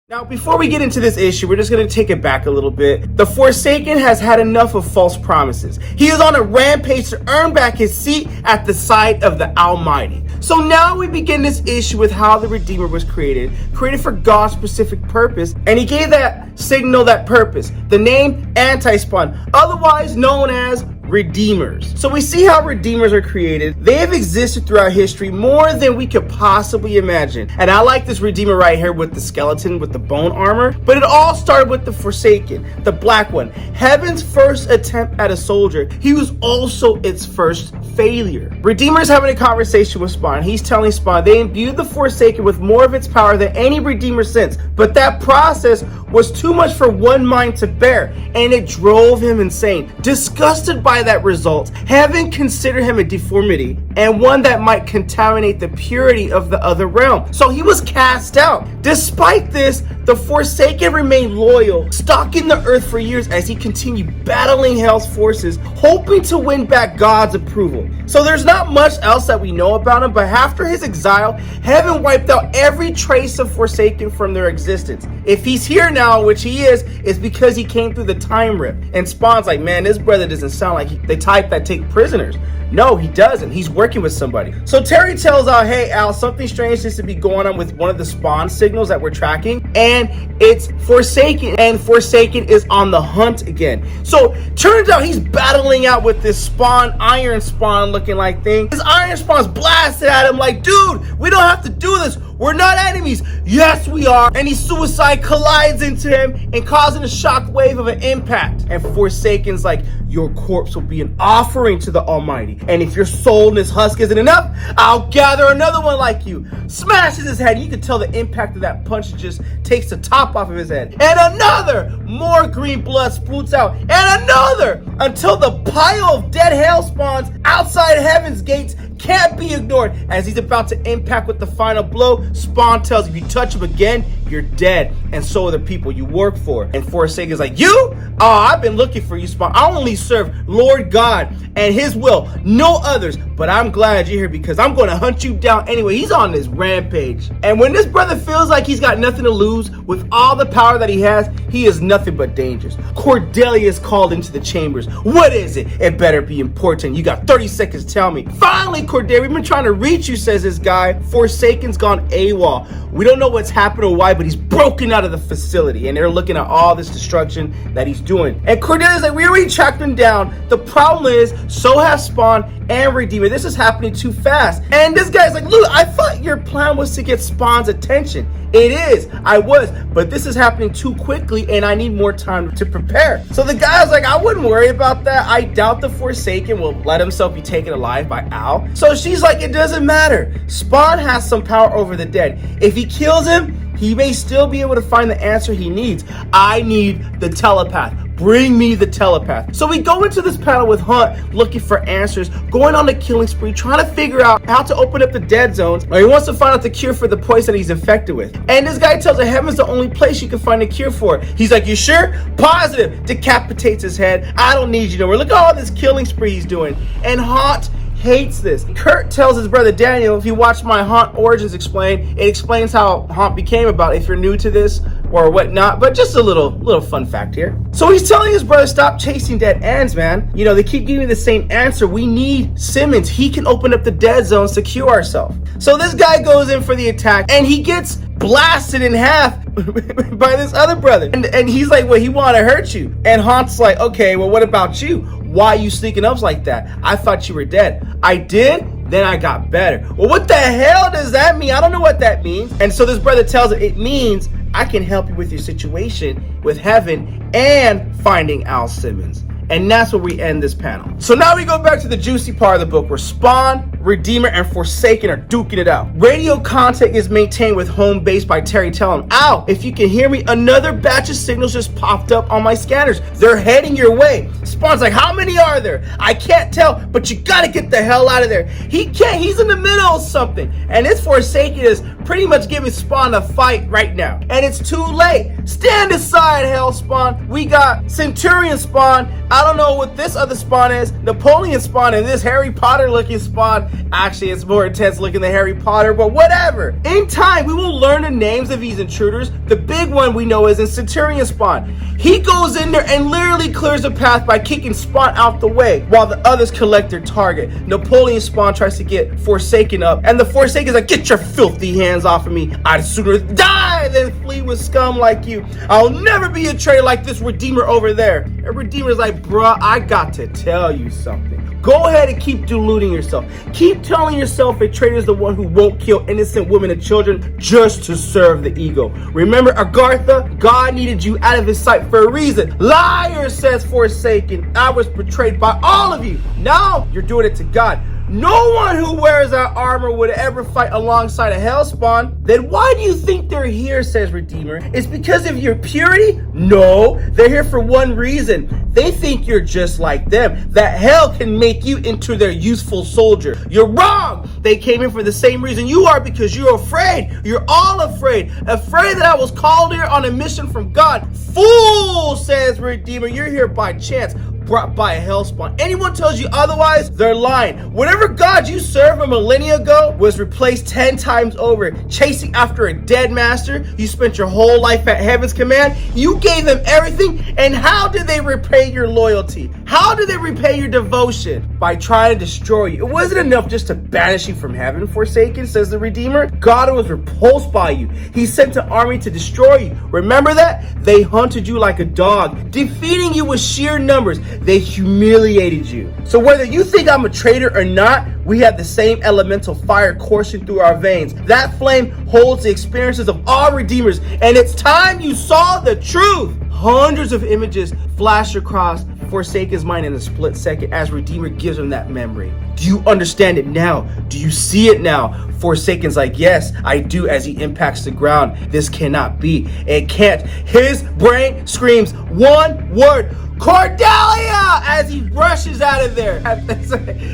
now, before we get into this issue, we're just going to take it back a little bit. The Forsaken has had enough of false promises. He is on a rampage to earn back his seat at the side of the Almighty. So now we begin this issue with how the Redeemer was created for God's specific purpose, and he gave that signal, that purpose, the name Anti-Spawn, otherwise known as Redeemers. So we see how Redeemers are created. They have existed throughout history more than we could possibly imagine. And I like this Redeemer right here with the skeleton, with the bone armor. But it all started with the Forsaken, the black one. Heaven's first attempt at a soldier. He was also its first failure. Redeemer's having a conversation with Spawn. He's telling Spawn they imbued the Forsaken with more of its power than any Redeemer since. But that process was too much for one mind to bear, and it drove him insane. Disgusted by that result, heaven considered him a deformity and one that might contaminate the purity of the other realm. So he was cast out. Despite this, the Forsaken remained loyal, stalking the earth for years as he continued battling hell's forces, hoping to win back God's approval. So there's not much else that we know about him, but after his exile, heaven wiped out every trace of Forsaken from their existence. If he's here now, which he is, it's because he came through the time rip. And Spawn's like, man, this brother doesn't sound like the type that take prisoners. No, he doesn't. He's working with somebody. So Terry tells Al, hey Al, something strange seems to be going on with one of the Spawn signals that we're tracking, and it's Forsaken, and Forsaken is on the hunt again. So turns out he's battling out with this Spawn, Iron Spawn looking like thing. His Iron Spawn's blasted at him like, dude, we don't have to do this. We're not enemies. Yes, we are. And his suicide collides into him and causing a shockwave of an impact. And Forsaken's like, your corpse will be an offering to the Almighty. And if your soul in this husk isn't enough, I'll gather another one like you. Smashes his head. You can tell the impact of that punch just takes the top off of his head. And another. More green blood sprouts out. And another. Until the pile of dead hell spawns outside Heaven's gates can't be ignored. As he's about to impact with the final blow, Spawn tells if you touch him again, you're dead. And so are the people you work for. And Forsaken's like, you? Oh, I've been looking for you, Spawn. I only serve Lord God and his will, no others. But I'm glad you're here because I'm going to hunt you down anyway. He's on this rampage. And when this brother feels like he's got nothing to lose, with all the power that he has, he is nothing but dangerous. Cordelia is called into the chambers. What is it? It better be important. You got 30 seconds to tell me. Finally, Cordelia, we've been trying to reach you, says this guy. Forsaken's gone AWOL. We don't know what's happened or why, but he's broken out of the facility. And they're looking at all this destruction that he's doing. And Cordelia's like, we already tracked him down. The problem is, so have Spawn and Redeemer. This is happening too fast. And this guy's like, look, I thought your plan was to get Spawn's attention. It is. I was. But this is happening too quickly and I need more time to prepare. So the guy's like, I wouldn't worry about that. I doubt the Forsaken will let himself be taken alive by Al. So she's like, it doesn't matter. Spawn has some power over the dead. If he kills him, he may still be able to find the answer he needs. I need the telepath. Bring me the telepath. So we go into this panel with Hunt looking for answers, going on the killing spree, trying to figure out how to open up the dead zones. Or he wants to find out the cure for the poison he's infected with. And this guy tells him Heaven's the only place you can find a cure for it. He's like, you sure? Positive. Decapitates his head. I don't need you nowhere. Look at all this killing spree he's doing. And Hunt hates this. Kurt tells his brother Daniel, if you watch my Haunt Origins explain, it explains how Haunt became about if you're new to this or whatnot, but just a little fun fact here. So he's telling his brother, stop chasing dead ends, man. You know, they keep giving me the same answer. We need Simmons. He can open up the dead zones to cure ourselves. So this guy goes in for the attack and he gets blasted in half by this other brother. And he's like, well, he want to hurt you. And Haunt's like, okay, well, what about you? Why are you sneaking up like that? I thought you were dead. I did, then I got better. Well, what the hell does that mean? I don't know what that means. And so this brother tells him, it means I can help you with your situation with Heaven and finding Al Simmons. And that's where we end this panel. So now we go back to the juicy part of the book where Spawn, Redeemer, and Forsaken are duking it out. Radio contact is maintained with home base by Terry telling him, ow, if you can hear me, another batch of signals just popped up on my scanners. They're heading your way. Spawn's like, how many are there? I can't tell, but you gotta get the hell out of there. He can't, he's in the middle of something. And this Forsaken is pretty much giving Spawn a fight right now. And it's too late. Stand aside, hell Spawn. We got Centurion Spawn. I don't know what this other Spawn is. Napoleon Spawn and this Harry Potter looking Spawn. Actually, it's more intense looking than Harry Potter, but whatever. In time, we will learn the names of these intruders. The big one we know is in Centurion Spawn. He goes in there and literally clears the path by kicking Spawn out the way while the others collect their target. Napoleon Spawn tries to get Forsaken up, and the Forsaken's like, get your filthy hands off of me. I'd sooner die than flee with scum like you. I'll never be a traitor like this Redeemer over there. And Redeemer's like, bruh, I got to tell you something. Go ahead and keep deluding yourself. Keep telling yourself a traitor is the one who won't kill innocent women and children just to serve the ego. Remember, Agartha, God needed you out of his sight for a reason. Liar, says Forsaken. I was betrayed by all of you. Now you're doing it to God. No one who wears that armor would ever fight alongside a Hellspawn. Then why do you think they're here, says Redeemer? It's because of your purity? No, they're here for one reason. They think you're just like them, that hell can make you into their useful soldier. You're wrong. They came in for the same reason you are, because you're afraid. You're all afraid. Afraid that I was called here on a mission from God. Fool, says Redeemer. You're here by chance, brought by a Hellspawn. Anyone tells you otherwise, they're lying. Whatever God you served a millennia ago was replaced 10 times over, chasing after a dead master. You spent your whole life at Heaven's command. You gave them everything, and how did they repay repay your loyalty? How do they repay your devotion? By trying to destroy you. It wasn't enough just to banish you from heaven, Forsaken, says the Redeemer. God was repulsed by you. He sent an army to destroy you. Remember that? They hunted you like a dog, defeating you with sheer numbers. They humiliated you. So whether you think I'm a traitor or not, we have the same elemental fire coursing through our veins. That flame holds the experiences of all Redeemers, and it's time you saw the truth. Hundreds of images flash across Forsaken's mind in a split second as Redeemer gives him that memory. Do you understand it now? Do you see it now? Forsaken's like, yes, I do, as he impacts the ground. This cannot be. It can't. His brain screams one word: Cordelia, as he rushes out of there.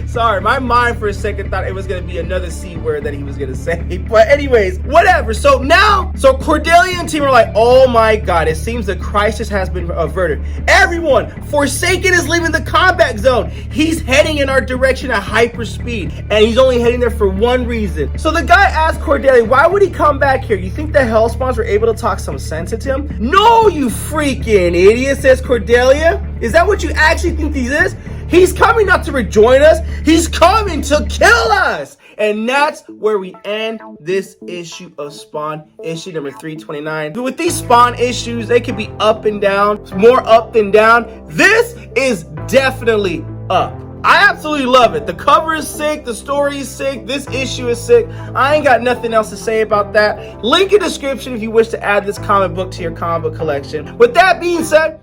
Sorry, my mind for a second thought it was going to be another C word that he was going to say. But anyways, whatever. So Cordelia and team are like, oh my God, it seems the crisis has been averted. Everyone, Forsaken is leaving the combat zone. He's heading in our direction at hyper speed, and he's only heading there for one reason. So the guy asked Cordelia, why would he come back here? You think the Hellspawns were able to talk some sense into him? No, you freaking idiot, says Cordelia. Is that what you actually think he is? He's coming not to rejoin us. He's coming to kill us. And that's where we end this issue of Spawn, issue number 329. But with these Spawn issues, they can be up and down, more up than down. This is definitely up. I absolutely love it. The cover is sick. The story is sick. This issue is sick. I ain't got nothing else to say about that. Link in description if you wish to add this comic book to your comic book collection. With that being said,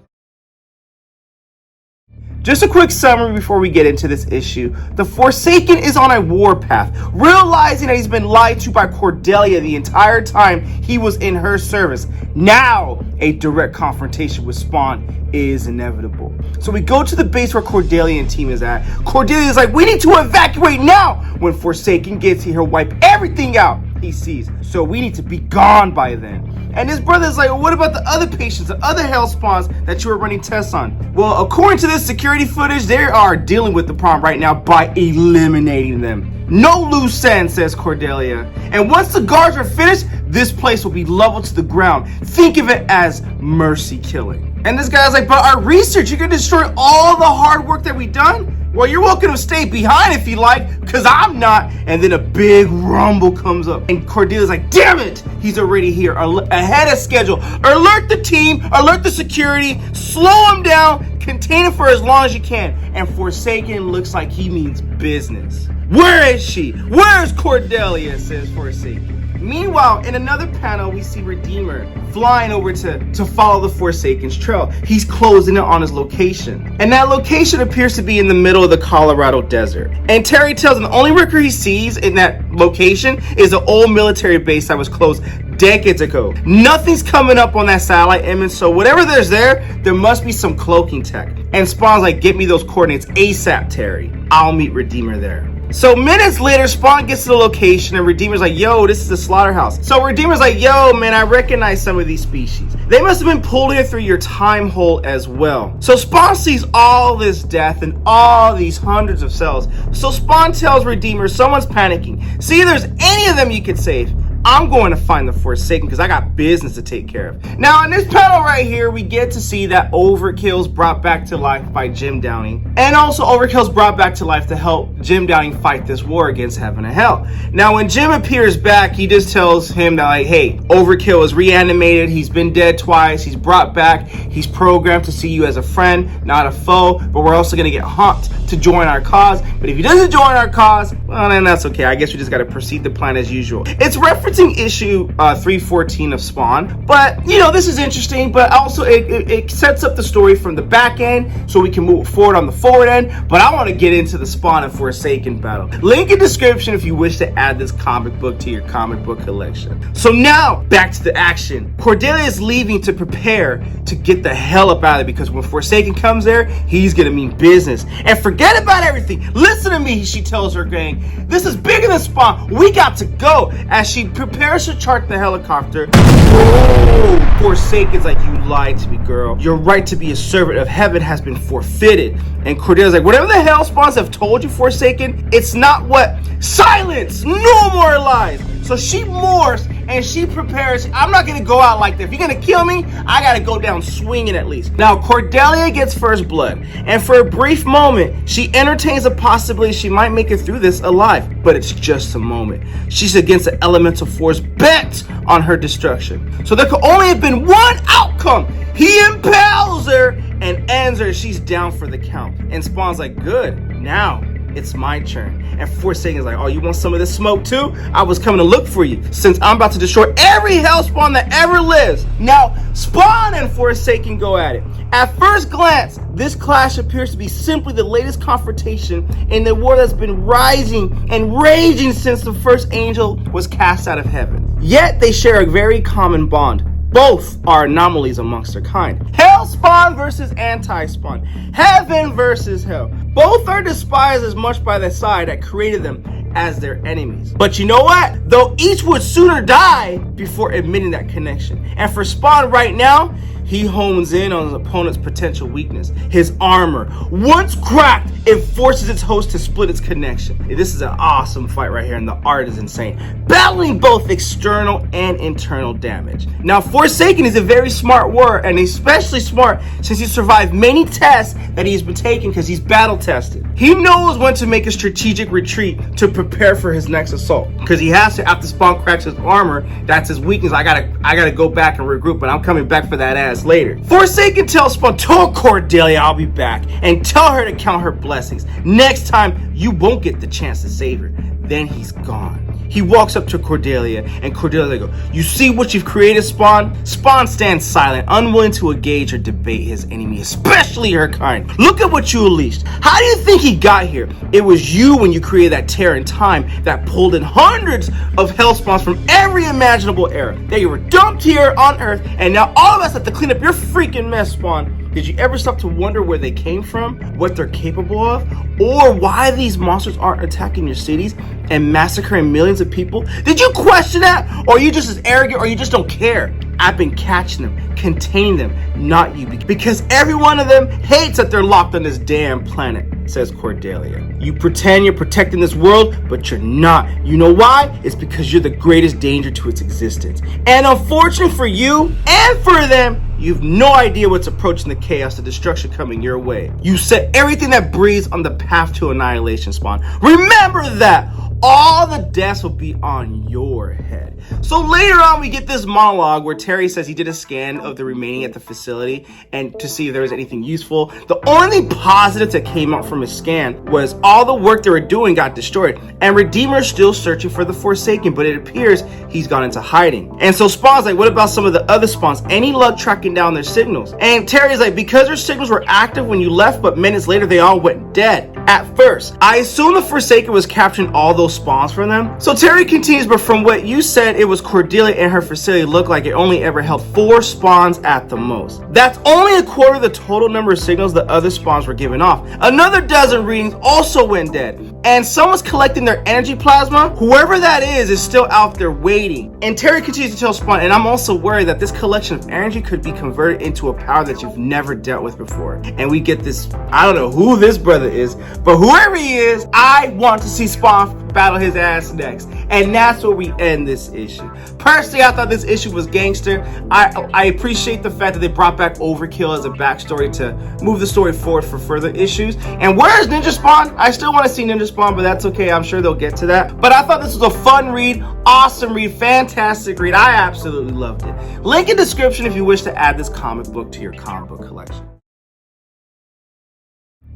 just a quick summary before we get into this issue. The Forsaken is on a warpath, realizing that he's been lied to by Cordelia the entire time he was in her service. Now, a direct confrontation with Spawn is inevitable. So we go to the base where Cordelia and team is at. Cordelia is like, we need to evacuate now. When Forsaken gets here, he'll wipe everything out he sees. So we need to be gone by then. And his brother's like, well, what about the other patients, the other Hellspawns that you were running tests on? Well, according to this security footage, they are dealing with the problem right now by eliminating them. No loose ends, says Cordelia. And once the guards are finished, this place will be leveled to the ground. Think of it as mercy killing. And this guy's like, but our research, you're gonna destroy all the hard work that we've done? Well, you're welcome to stay behind if you like, because I'm not. And then a big rumble comes up. And Cordelia's like, damn it, he's already here, ahead of schedule. Alert the team, alert the security, slow him down, contain him for as long as you can. And Forsaken looks like he means business. Where is she? Where's Cordelia, says Forsaken. Meanwhile, in another panel, we see Redeemer flying over to follow the Forsaken's trail. He's closing in on his location. And that location appears to be in the middle of the Colorado desert. And Terry tells him the only record he sees in that location is an old military base that was closed decades ago. Nothing's coming up on that satellite image, so whatever there's there must be some cloaking tech. And Spawn's like, get me those coordinates ASAP, Terry. I'll meet Redeemer there. So minutes later, Spawn gets to the location and Redeemer's like, yo, this is the slaughterhouse. So Redeemer's like, yo, man, I recognize some of these species. They must have been pulled here through your time hole as well. So Spawn sees all this death and all these hundreds of cells. So Spawn tells Redeemer someone's panicking. See if there's any of them you could save. I'm going to find the Forsaken because I got business to take care of. Now, in this panel right here, we get to see that Overkill's brought back to life by Jim Downing. And also, Overkill's brought back to life to help Jim Downing fight this war against heaven and hell. Now, when Jim appears back, he just tells him that, like, hey, Overkill is reanimated. He's been dead twice. He's brought back. He's programmed to see you as a friend, not a foe. But we're also going to get Humped to join our cause. But if he doesn't join our cause, well, then that's okay. I guess we just got to proceed the plan as usual. It's referencing issue 314 of Spawn, but you know, this is interesting, but also it sets up the story from the back end so we can move forward on the forward end. But I want to get into the Spawn and Forsaken battle. Link in description if you wish to add this comic book to your comic book collection. So now back to the action. Cordelia is leaving to prepare to get the hell up out of it, because when Forsaken comes there, he's gonna mean business. And forget about everything, listen to me, she tells her gang. This is bigger than Spawn, we got to go. As she prepares to chart the helicopter, oh, Forsaken's like, you lied to me, girl. Your right to be a servant of heaven has been forfeited. And Cordelia's like, whatever the Hellspawns have told you, Forsaken, it's not what. Silence! No more lies! So she morphs and she prepares. I'm not gonna go out like that. If you're gonna kill me, I gotta go down swinging at least. Now, Cordelia gets first blood, and for a brief moment, she entertains a possibility she might make it through this alive, but it's just a moment. She's against the elemental force bent on her destruction. So there could only have been one outcome. He impales her and ends her. She's down for the count. And Spawn's like, good, now it's my turn. And Forsaken's like, oh, you want some of this smoke too? I was coming to look for you, since I'm about to destroy every Hellspawn that ever lives. Now, Spawn and Forsaken go at it. At first glance, this clash appears to be simply the latest confrontation in the war that's been rising and raging since the first angel was cast out of heaven. Yet they share a very common bond. Both are anomalies amongst their kind. Hellspawn versus anti-spawn. Heaven versus hell. Both are despised as much by the side that created them as their enemies. But you know what? Though each would sooner die before admitting that connection. And for Spawn right now, he hones in on his opponent's potential weakness. His armor. Once cracked, it forces its host to split its connection. This is an awesome fight right here, and the art is insane. Battling both external and internal damage. Now, Forsaken is a very smart warrior, and especially smart since he survived many tests that he's been taking because he's battle tested. He knows when to make a strategic retreat to prepare for his next assault. Because he has to, after Spawn cracks his armor, that's his weakness. I gotta go back and regroup, but I'm coming back for that ass later. Forsaken tells Spawn, tell Cordelia I'll be back, and tell her to count her blessings. Next time, you won't get the chance to save her. Then he's gone. He walks up to Cordelia, and Cordelia goes, you see what you've created, Spawn? Spawn stands silent, unwilling to engage or debate his enemy, especially her kind. Look at what you unleashed. How do you think he got here? It was you when you created that tear in time that pulled in hundreds of Hellspawns from every imaginable era. They were dumped here on Earth, and now all of us have to clean up your freaking mess, Spawn. Did you ever stop to wonder where they came from, what they're capable of, or why these monsters aren't attacking your cities and massacring millions of people? Did you question that? Or are you just as arrogant, or you just don't care? I've been catching them, containing them, not you, because every one of them hates that they're locked on this damn planet, says Cordelia. You pretend you're protecting this world, but you're not. You know why? It's because you're the greatest danger to its existence. And unfortunately for you and for them, you've no idea what's approaching the chaos, the destruction coming your way. You set everything that breathes on the path to annihilation, Spawn. Remember that! All the deaths will be on your head. So later on, we get this monologue where Terry says he did a scan of the remaining at the facility and to see if there was anything useful. The only thing positive that came out from his scan was all the work they were doing got destroyed, and Redeemer's still searching for the Forsaken, but it appears he's gone into hiding. And so Spawn's like, what about some of the other spawns? Any luck tracking down their signals? And Terry's like, because their signals were active when you left, but minutes later they all went dead. At first, I assume the Forsaken was capturing all those spawns from them. So Terry continues, but from what you said, it was Cordelia and her facility looked like it only ever held 4 spawns at the most. That's only a quarter of the total number of signals the other spawns were giving off. Another dozen readings also went dead. And someone's collecting their energy plasma. Whoever that is still out there waiting. And Terry continues to tell Spawn, and I'm also worried that this collection of energy could be converted into a power that you've never dealt with before. And we get this, I don't know who this brother is, but whoever he is, I want to see Spawn battle his ass next. And that's where we end this issue. Personally, I thought this issue was gangster. I appreciate the fact that they brought back Overkill as a backstory to move the story forward for further issues. And where's Ninja Spawn? I still want to see Ninja Spawn, but that's okay. I'm sure they'll get to that. But I thought this was a fun read, awesome read, fantastic read. I absolutely loved it. Link in description if you wish to add this comic book to your comic book collection.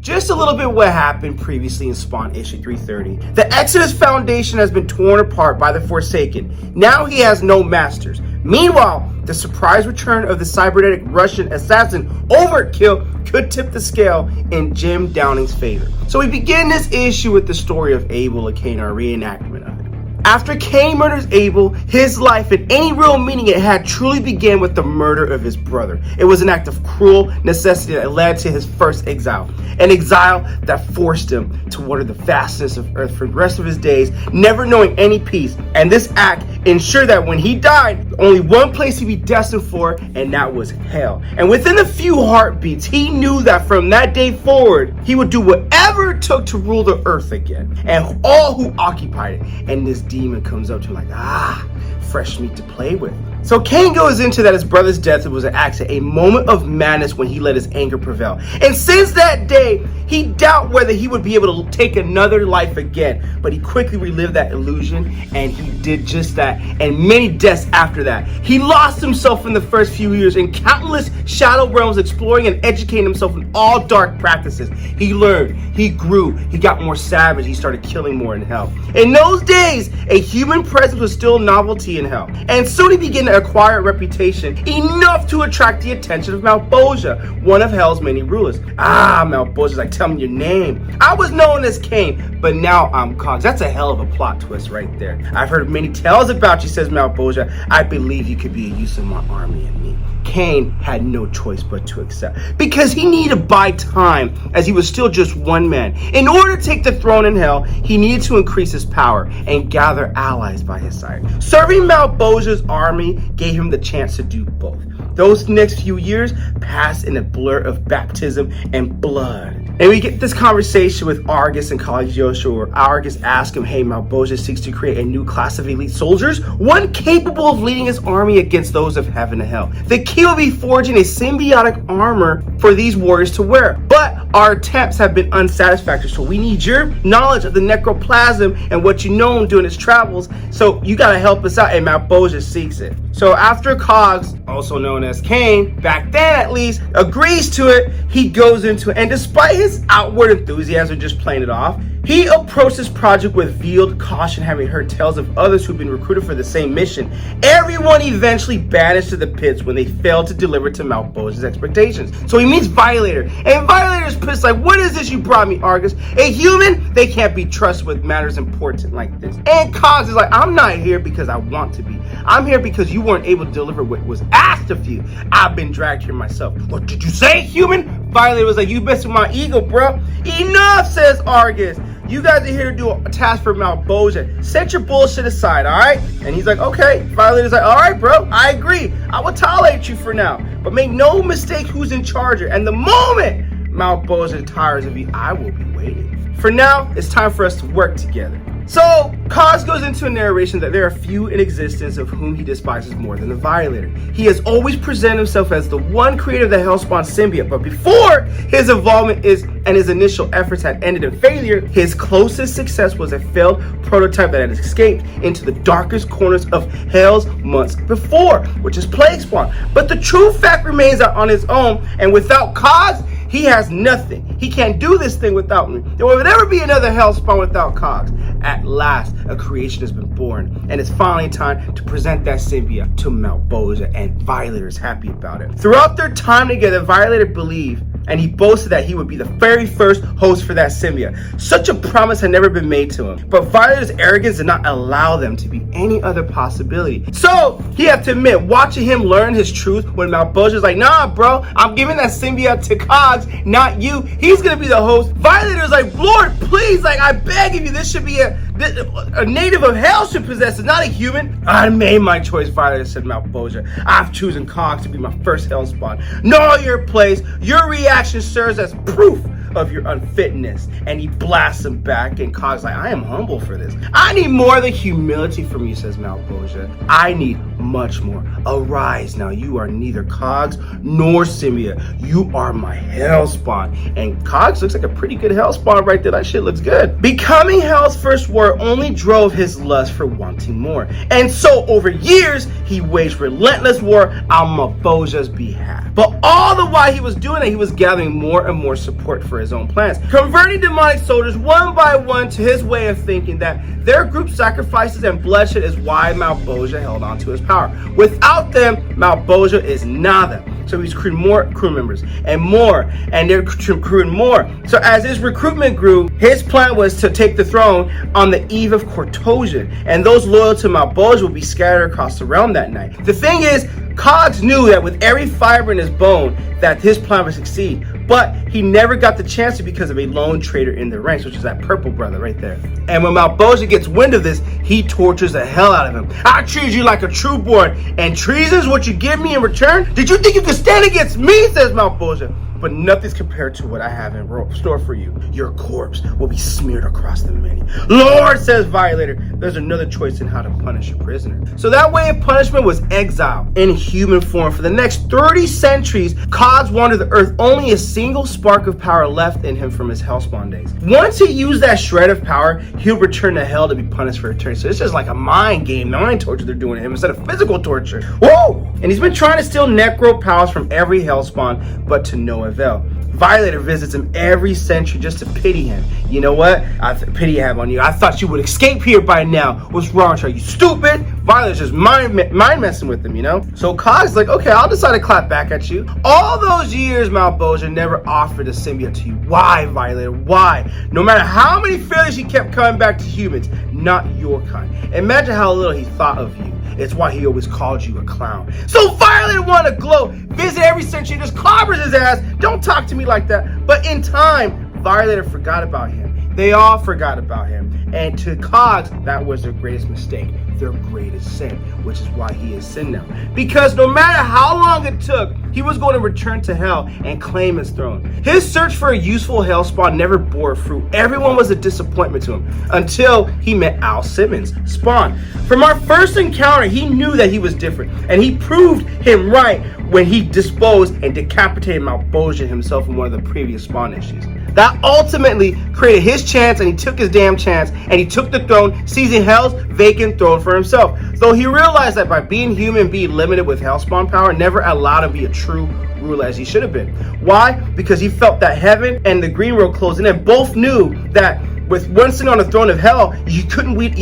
Just a little bit what happened previously in Spawn issue 330. The Exodus Foundation has been torn apart by the Forsaken. Now he has no masters. Meanwhile, the surprise return of the cybernetic Russian assassin Overkill could tip the scale in Jim Downing's favor. So we begin this issue with the story of Abel Akane, our reenactment of it. After Cain murders Abel, his life and any real meaning it had truly began with the murder of his brother. It was an act of cruel necessity that led to his first exile. An exile that forced him to wander the vastness of earth for the rest of his days, never knowing any peace. And this act ensured that when he died, only one place he'd be destined for, and that was hell. And within a few heartbeats, he knew that from that day forward, he would do whatever whatever it took to rule the earth again, and all who occupied it. And this demon comes up to him like, fresh meat to play with. So Cain goes into that his brother's death was an accident, a moment of madness when he let his anger prevail. And since that day, he doubted whether he would be able to take another life again. But he quickly relived that illusion, and he did just that, and many deaths after that. He lost himself in the first few years in countless shadow realms, exploring and educating himself in all dark practices. He learned, he grew, he got more savage, he started killing more in hell. In those days, a human presence was still a novelty in hell, and soon he began to acquire a reputation enough to attract the attention of Malbolgia, one of hell's many rulers. Malbolgia's like, tell me your name. I was known as Cain, but now I'm Cogs. That's a hell of a plot twist right there. I've heard many tales about you, says Malbolgia. I believe you could be a use of my army and me. Cain had no choice but to accept, because he needed to buy time, as he was still just one man. In order to take the throne in hell, he needed to increase his power and gather allies by his side. Serving Malbolgia's army gave him the chance to do both. Those next few years passed in a blur of baptism and blood. And we get this conversation with Argus and College Joshua, where Argus asks him, hey, Malbolgia seeks to create a new class of elite soldiers, one capable of leading his army against those of heaven and hell. The key will be forging a symbiotic armor for these warriors to wear. But our attempts have been unsatisfactory, so we need your knowledge of the necroplasm and what you know during his travels, so you gotta help us out, and Malbolgia seeks it. So after Cogs, also known as Cain, back then at least, agrees to it, he goes into it, and despite his outward enthusiasm just playing it off, he approached this project with veiled caution, having heard tales of others who've been recruited for the same mission. Everyone eventually banished to the pits when they failed to deliver to Malbolgia's expectations. So he meets Violator, and Violator's pissed like, what is this you brought me, Argus? A human? They can't be trusted with matters important like this. And Cogs is like, I'm not here because I want to be. I'm here because you weren't able to deliver what was asked of you. I've been dragged here myself. What did you say, human? Violator was like, you messing with my ego, bro. Enough, says Argus. You guys are here to do a task for Malbolgia. Set your bullshit aside, all right? And he's like, okay. Violator's like, all right, bro, I agree. I will tolerate you for now. But make no mistake who's in charge here. And the moment Malbolgia tires of you, I will be waiting. For now, it's time for us to work together. So, Cogs goes into a narration that there are few in existence of whom he despises more than the Violator. He has always presented himself as the one creator of the Hellspawn symbiote, but before his involvement and his initial efforts had ended in failure, his closest success was a failed prototype that had escaped into the darkest corners of Hell's months before, which is Plague Spawn. But the true fact remains that on his own, and without Cogs, he has nothing. He can't do this thing without me. There will never be another Hellspawn without Cogs. At last, a creation has been born, and it's finally time to present that symbiote to Malbolgia, and Violator is happy about it. Throughout their time together, Violator believed, and he boasted that he would be the very first host for that symbiote. Such a promise had never been made to him, but Violator's arrogance did not allow them to be any other possibility. So, he had to admit, watching him learn his truth when Malbolgia's like, nah, bro, I'm giving that symbiote to Cogs, not you. He's gonna be the host. Violator's like, Lord, please, like, I beg of you, this should be a native of hell should possess it, not a human. I made my choice, Violator, said Malbolgia. I've chosen Cogs to be my first Hellspawn. Know your place. Your reaction serves as proof of your unfitness. And he blasts him back, and Cogs like, I am humble for this. I need more than humility from you, says Malbolgia. I need much more. Arise now. You are neither Cogs nor symbiote. You are my Hellspawn. And Cogs looks like a pretty good Hellspawn right there. That shit looks good. Becoming Hell's first warrior only drove his lust for wanting more. And so over years, he waged relentless war on Malbolgia's behalf. But all the while he was doing it, he was gathering more and more support for his own plans, converting demonic soldiers one by one to his way of thinking that their group sacrifices and bloodshed is why Malbolgia held on to his power. Without them, Malbolgia is nada. So he's recruiting more crew members and more, and they're recruiting more. So as his recruitment grew, his plan was to take the throne on the eve of Cortosia, and those loyal to Malbolgia would be scattered across the realm that night. The thing is, Cogs knew that with every fiber in his bone that his plan would succeed, but he never got the chance to because of a lone traitor in the ranks, which is that purple brother right there. And when Malbolgia gets wind of this, he tortures the hell out of him. I treat you like a true-born, and treason's what you give me in return? Did you think you could stand against me, says Malbolgia. but nothing's compared to what I have in store for you. Your corpse will be smeared across the many. Lord, says Violator, there's another choice in how to punish a prisoner. So that way of punishment was exile in human form. For the next 30 centuries, Cogs wandered the earth, only a single spark of power left in him from his Hellspawn days. Once he used that shred of power, he'll return to hell to be punished for eternity. So it's just like a mind game, mind torture they're doing to him instead of physical torture. Whoa! And he's been trying to steal necro powers from every Hellspawn, but to no avail. Violator visits him every century just to pity him. You know what? I pity I have on you. I thought you would escape here by now. What's wrong with you? Are you stupid? Violator's just mind messing with him, you know? So Cog's like, okay, I'll decide to clap back at you. All those years, Malbosia never offered a symbiote to you. Why, Violator? Why? No matter how many failures he kept coming back to humans, not your kind. Imagine how little he thought of you. It's why he always called you a clown. So Violator wanted to glow, visit every century, just clobbers his ass. Don't talk to me like that. But in time, Violator forgot about him. They all forgot about him. And to Cogs, that was their greatest mistake, their greatest sin, which is why he is sin now. Because no matter how long it took, he was going to return to hell and claim his throne. His search for a useful Hellspawn never bore fruit. Everyone was a disappointment to him until he met Al Simmons, Spawn. From our first encounter, he knew that he was different, and he proved him right when he disposed and decapitated Malbosia himself in one of the previous Spawn issues. That ultimately created his chance, and he took his damn chance, and he took the throne, seizing Hell's vacant throne for himself. Though he realized that by being human and being limited with Hellspawn power never allowed him to be a true ruler as he should have been. Why? Because he felt that heaven and the green world closing in. Both knew that with one sitting on the throne of hell, you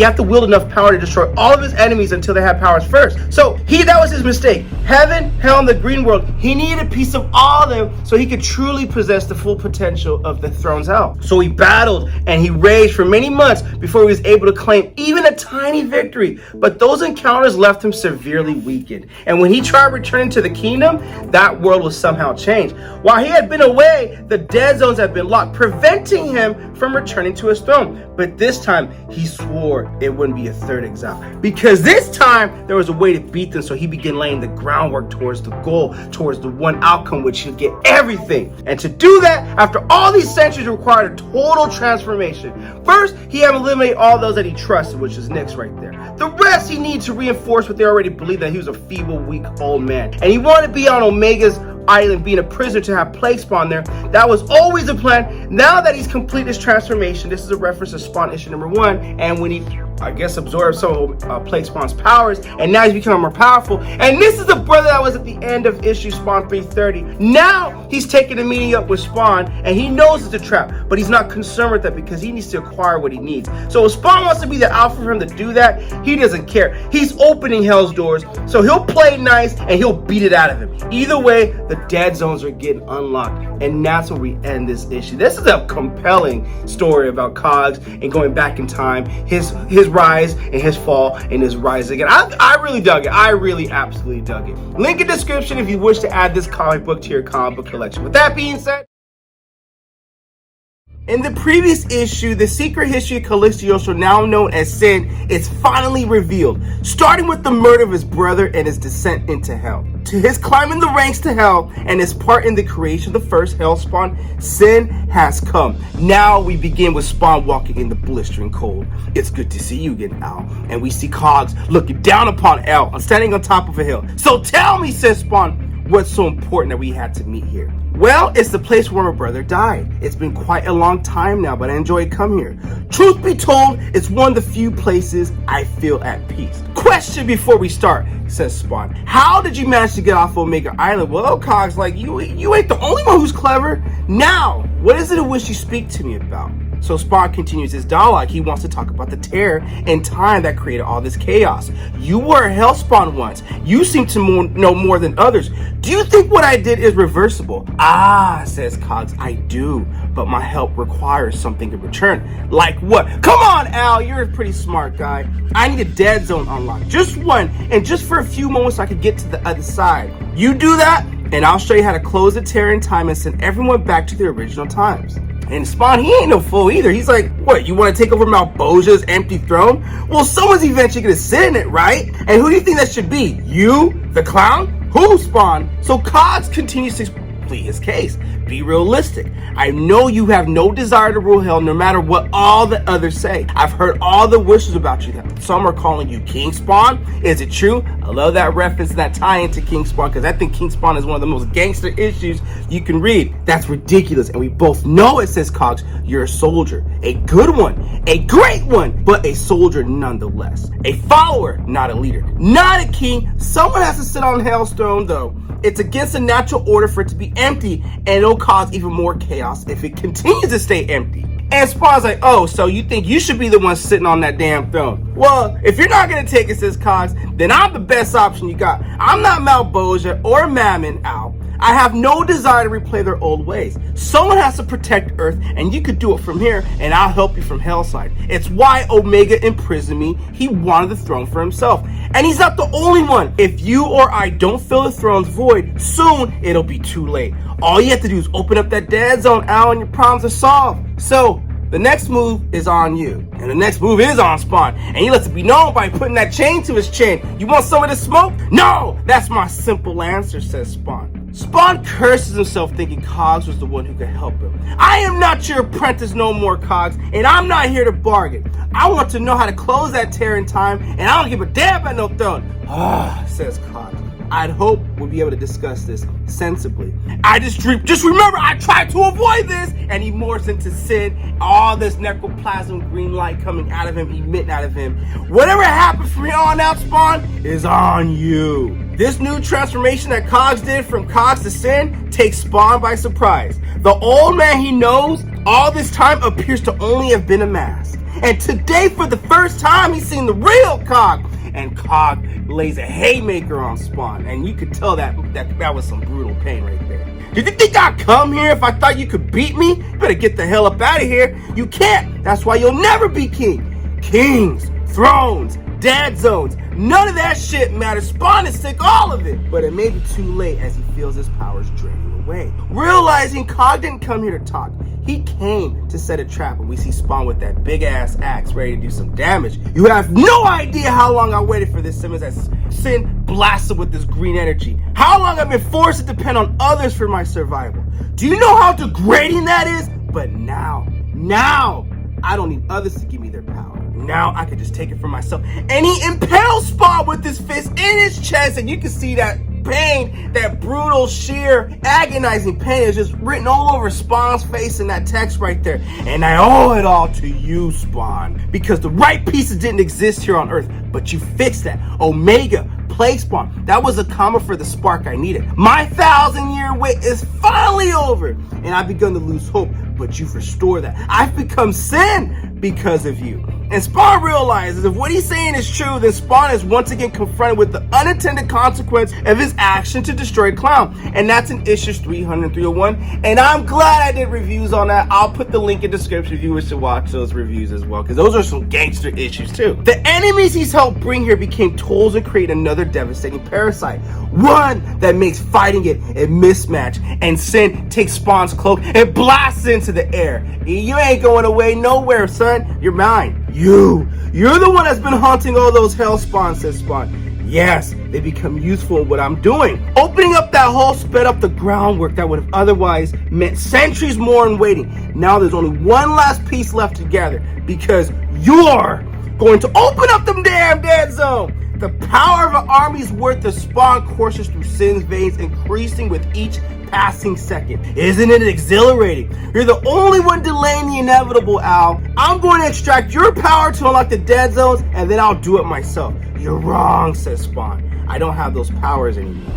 have to wield enough power to destroy all of his enemies until they had powers first. So that was his mistake. Heaven, hell, and the green world. He needed a piece of all of them so he could truly possess the full potential of the throne's hell. So he battled and he raged for many months before he was able to claim even a tiny victory. But those encounters left him severely weakened. And when he tried returning to the kingdom, that world was somehow changed. While he had been away, the dead zones had been locked, preventing him from returning to his throne. But this time he swore it wouldn't be a third exile, because this time there was a way to beat them. So he began laying the groundwork towards the goal, towards the one outcome which he'd get everything. And to do that, after all these centuries, required a total transformation. First, he had to eliminate all those that he trusted, which is Nyx right there. The rest he needed to reinforce what they already believed, that he was a feeble, weak old man, and he wanted to be on Omega's island, being a prisoner, to have Plague Spawn there. That was always the plan. Now that he's completed his transformation, this is a reference to Spawn issue number 1, and when he, I guess, absorbed some of Plague Spawn's powers, and now he's becoming more powerful. And this is the brother that was at the end of issue Spawn 330. Now he's taking a meeting up with Spawn, and he knows it's a trap, but he's not concerned with that because he needs to acquire what he needs. So if Spawn wants to be the alpha for him to do that, he doesn't care. He's opening Hell's doors, so he'll play nice and he'll beat it out of him. Either way, the dead zones are getting unlocked, and that's where we end this issue. This is a compelling story about Cogs and going back in time, his rise and his fall and his rise again. I really dug it. I really absolutely dug it. Link in description if you wish to add this comic book to your comic book collection. With that being said, in the previous issue, the secret history of Calypso, now known as Sin, is finally revealed, starting with the murder of his brother and his descent into hell, to his climbing the ranks to hell and his part in the creation of the first Hellspawn. Sin has come. Now we begin with Spawn walking in the blistering cold. It's good to see you again, Al. And we see Cogs looking down upon Al and standing on top of a hill. So tell me, says Spawn, what's so important that we had to meet here? Well, it's the place where my brother died. It's been quite a long time now, but I enjoy coming here. Truth be told, it's one of the few places I feel at peace. Question before we start, says Spawn. How did you manage to get off Omega Island? Well, Cogs, like, you ain't the only one who's clever. Now, what is it in which you speak to me about? So Spawn continues his dialogue. He wants to talk about the terror and time that created all this chaos. You were a Hellspawn once. You seem to know more than others. Do you think what I did is reversible? Ah, says Cogs, I do, but my help requires something in return. Like what? Come on, Al, you're a pretty smart guy. I need a dead zone unlocked. Just one, and just for a few moments so I could get to the other side. You do that, and I'll show you how to close the terror in time and send everyone back to their original times. And Spawn, he ain't no fool either. He's like, what, you want to take over Malbosia's empty throne? Well, someone's eventually going to sit in it, right? And who do you think that should be? You? The clown? Who, Spawn? So Cogs continues to plead his case. Be realistic. I know you have no desire to rule hell no matter what all the others say. I've heard all the wishes about you. Some are calling you King Spawn. Is it true? I love that reference and that tie into King Spawn because I think King Spawn is one of the most gangster issues you can read. That's ridiculous, and we both know it, says Cogs. You're a soldier. A good one. A great one, but a soldier nonetheless. A follower, not a leader. Not a king. Someone has to sit on Hell's throne, though. It's against the natural order for it to be empty, and it'll cause even more chaos if it continues to stay empty. And Spawn's like, oh, so you think you should be the one sitting on that damn throne? Well, if you're not going to take it, says Cogs, then I'm the best option you got. I'm not Malboja or Mammon, Al. I have no desire to replay their old ways. Someone has to protect Earth, and you could do it from here, and I'll help you from Hellside. It's why Omega imprisoned me. He wanted the throne for himself. And he's not the only one. If you or I don't fill the throne's void, soon it'll be too late. All you have to do is open up that dead zone, Al, and your problems are solved. So, the next move is on you. And the next move is on Spawn. And he lets it be known by putting that chain to his chin. You want some of the smoke? No! That's my simple answer, says Spawn. Spawn curses himself thinking Cogs was the one who could help him. I am not your apprentice no more, Cogs, and I'm not here to bargain. I want to know how to close that tear in time, and I don't give a damn about no throne. Says Cogs. I'd hope we'll be able to discuss this sensibly. Just remember, I tried to avoid this, and he morphs into Sin. All this necroplasm green light coming out of him, emitting out of him. Whatever happened from here on out, Spawn, is on you. This new transformation that Cogs did from Cogs to Sin takes Spawn by surprise. The old man he knows all this time appears to only have been a mask. And today, for the first time, he's seen the real Cog. And Cog lays a haymaker on Spawn. And you could tell that was some brutal pain right there. Did you think I'd come here if I thought you could beat me? You better get the hell up out of here. You can't. That's why you'll never be king. Kings, thrones, dead zones, none of that shit matters. Spawn is sick, all of it. But it may be too late as he feels his powers draining away. Realizing Cog didn't come here to talk. He came to set a trap, and we see Spawn with that big-ass axe ready to do some damage. You have no idea how long I waited for this, Simmons, as Sin blasted with this green energy. How long I've been forced to depend on others for my survival. Do you know how degrading that is? But now, I don't need others to give me their power. Now I can just take it for myself. And he impales Spawn with his fist in his chest, and you can see that pain, that brutal, sheer, agonizing pain is just written all over Spawn's face in that text right there. And I owe it all to you, Spawn, because the right pieces didn't exist here on Earth, but you fixed that. Omega, Plague Spawn, that was a comma for the spark I needed. My 1,000-year wait is finally over, and I've begun to lose hope, but you've restored that. I've become Sin because of you. And Spawn realizes if what he's saying is true, then Spawn is once again confronted with the unintended consequence of his action to destroy Clown. And that's in issues 300 and 301. And I'm glad I did reviews on that. I'll put the link in the description if you wish to watch those reviews as well, because those are some gangster issues too. The enemies he's helped bring here became tools and create another devastating parasite. One that makes fighting it a mismatch. And Sin takes Spawn's cloak and blasts into the air. You ain't going away nowhere, son. You're mine. You're the one that's been haunting all those hell spawns, says Spawn. Yes, they become useful in what I'm doing. Opening up that hole sped up the groundwork that would have otherwise meant centuries more in waiting. Now there's only one last piece left to gather, because you're going to open up them damn dead zone. The power of an army's worth of Spawn courses through Sin's veins, increasing with each passing second. Isn't it exhilarating? You're the only one delaying the inevitable, Al. I'm going to extract your power to unlock the dead zones, and then I'll do it myself. You're wrong, says Spawn. I don't have those powers anymore.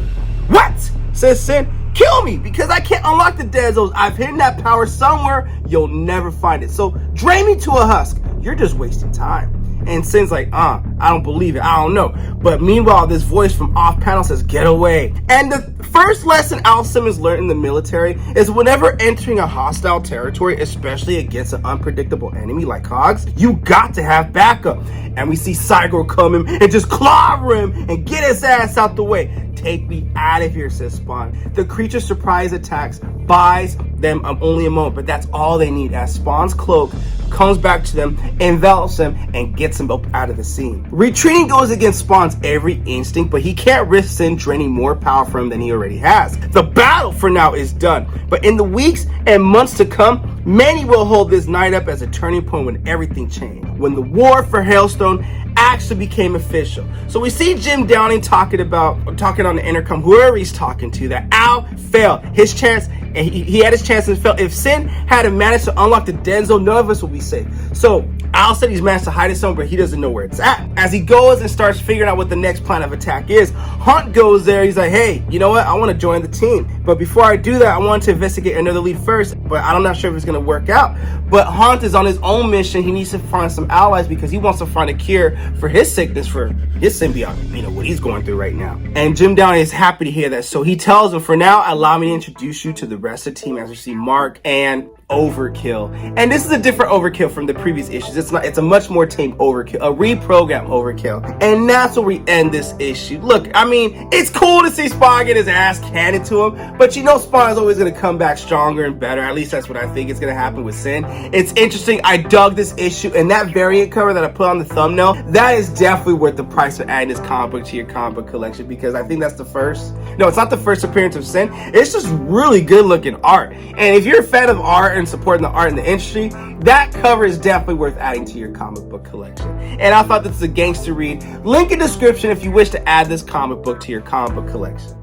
What? Says Sin. Kill me, because I can't unlock the dead zones. I've hidden that power somewhere. You'll never find it. So drain me to a husk. You're just wasting time. And Sin's like, I don't believe it. I don't know. But meanwhile, this voice from off panel says, get away. And the first lesson Al Simmons learned in the military is whenever entering a hostile territory, especially against an unpredictable enemy like Cogs, you got to have backup. And we see Cygor come in and just clobber him and get his ass out the way. Take me out of here, says Spawn. The creature's surprise attacks buys them only a moment, but that's all they need, as Spawn's cloak comes back to them, envelops them, and gets them up out of the scene. Retreating goes against Spawn's every instinct, but he can't risk Sin draining more power from him than he already has. The battle for now is done, but in the weeks and months to come, many will hold this night up as a turning point when everything changed, when the war for Hailstone actually became official. So we see Jim Downing talking on the intercom, whoever he's talking to, that Al failed his chance, and he had his chance and failed. If Sin had managed to unlock the dead zone, none of us will be safe. So Al said he's managed to hide it somewhere, but he doesn't know where it's at. As he goes and starts figuring out what the next plan of attack is, Hunt goes there. He's like, hey, you know what? I want to join the team. But before I do that, I want to investigate another lead first. But I'm not sure if it's going to work out. But Hunt is on his own mission. He needs to find some allies because he wants to find a cure for his sickness, for his symbiote, you know, what he's going through right now. And Jim Downey is happy to hear that. So he tells him, for now, allow me to introduce you to the rest of the team as we see Mark and Overkill. And this is a different Overkill from the previous issues. It's a much more tame Overkill, a reprogrammed Overkill. And that's where we end this issue. Look, I mean, it's cool to see Spawn get his ass handed to him, but you know Spawn is always going to come back stronger and better. At least that's what I think is going to happen with Sin. It's interesting. I dug this issue, and that variant cover that I put on the thumbnail, that is definitely worth the price of adding this comic book to your comic book collection, because I think that's the first, no, it's not the first appearance of Sin. It's just really good looking art. And if you're a fan of art and supporting the art in the industry, that cover is definitely worth adding to your comic book collection. And I thought this is a gangster read. Link in description if you wish to add this comic book to your comic book collection.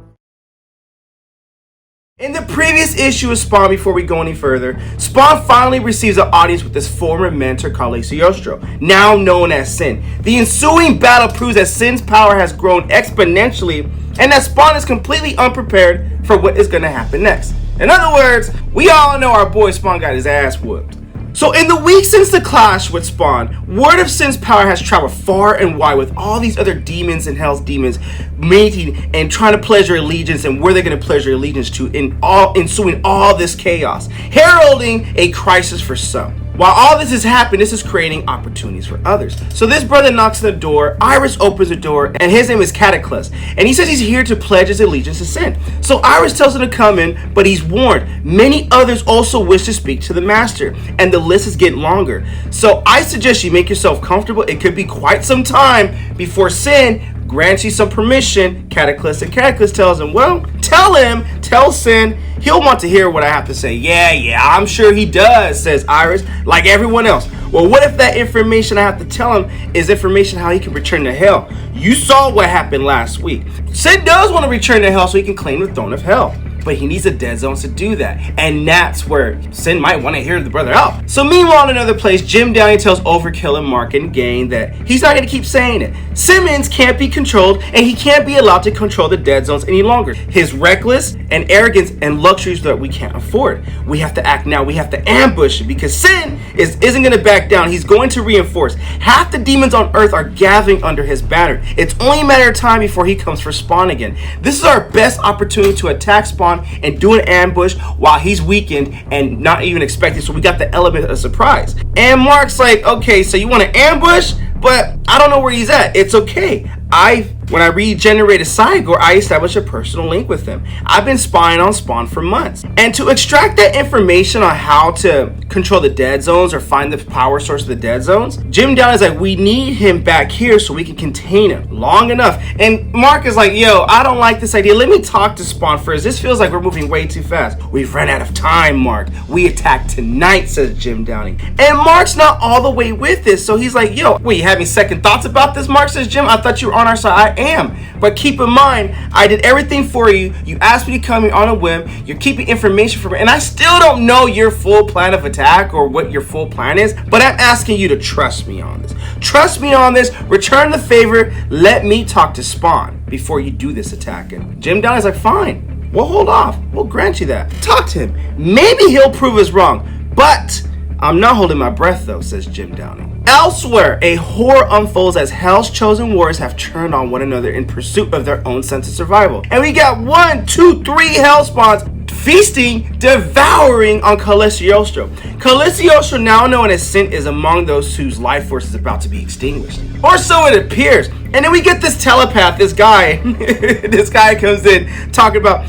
In the previous issue of Spawn, before we go any further, Spawn finally receives an audience with his former mentor, Cagliostro, now known as Sin. The ensuing battle proves that Sin's power has grown exponentially and that Spawn is completely unprepared for what is going to happen next. In other words, we all know our boy Spawn got his ass whooped. So in the weeks since the clash with Spawn, word of Sin's power has traveled far and wide, with all these other demons and Hell's demons meeting and trying to pledge their allegiance, and where they're going to pledge their allegiance to, ensuing all this chaos, heralding a crisis for some. While all this is happening, this is creating opportunities for others. So this brother knocks on the door, Iris opens the door, and his name is Cataclysm. And he says he's here to pledge his allegiance to Sin. So Iris tells him to come in, but he's warned. Many others also wish to speak to the Master, and the list is getting longer. So I suggest you make yourself comfortable. It could be quite some time before Sin grants you some permission. Cataclysm tells him, well, tell Sin, he'll want to hear what I have to say. Yeah, I'm sure he does, says Iris, like everyone else. Well, what if that information I have to tell him is information how he can return to hell? You saw what happened last week. Sin does want to return to hell so he can claim the throne of hell, but he needs a dead zone to do that, and that's where Sin might want to hear the brother out. So meanwhile, in another place, Jim Downey tells Overkill and Mark and Gang that he's not going to keep saying it. Simmons can't be controlled, and he can't be allowed to control the dead zones any longer. His reckless and arrogance and luxuries that we can't afford. We have to act now. We have to ambush it, because Sin isn't going to back down. He's going to reinforce. Half the demons on Earth are gathering under his banner. It's only a matter of time before he comes for Spawn again. This is our best opportunity to attack Spawn and do an ambush while he's weakened and not even expected. So we got the element of surprise. And Mark's like, okay, so you want to ambush, but I don't know where he's at. It's okay. When I regenerated Cygor, I established a personal link with him. I've been spying on Spawn for months. And to extract that information on how to control the dead zones or find the power source of the dead zones, Jim Downey is like, we need him back here so we can contain him long enough. And Mark is like, yo, I don't like this idea. Let me talk to Spawn first. This feels like we're moving way too fast. We've run out of time, Mark. We attack tonight, says Jim Downey. And Mark's not all the way with this. So he's like, yo, wait, you having second thoughts about this, Mark, says Jim? I thought you were on our side. I am, but keep in mind, I did everything for you. You asked me to come here on a whim. You're keeping information from me, and I still don't know your full plan of attack or what your full plan is, but I'm asking you to trust me on this. Trust me on this. Return the favor. Let me talk to Spawn before you do this attack. And Jim Downey's like, fine, we'll hold off. We'll grant you that. Talk to him. Maybe he'll prove us wrong, but I'm not holding my breath though, says Jim Downey. Elsewhere, a horror unfolds as Hell's chosen warriors have turned on one another in pursuit of their own sense of survival. And we got 1, 2, 3 Hell spawns feasting, devouring on Cagliostro. Cagliostro, now known as Sin, is among those whose life force is about to be extinguished. Or so it appears. And then we get this telepath, this guy, this guy comes in talking about,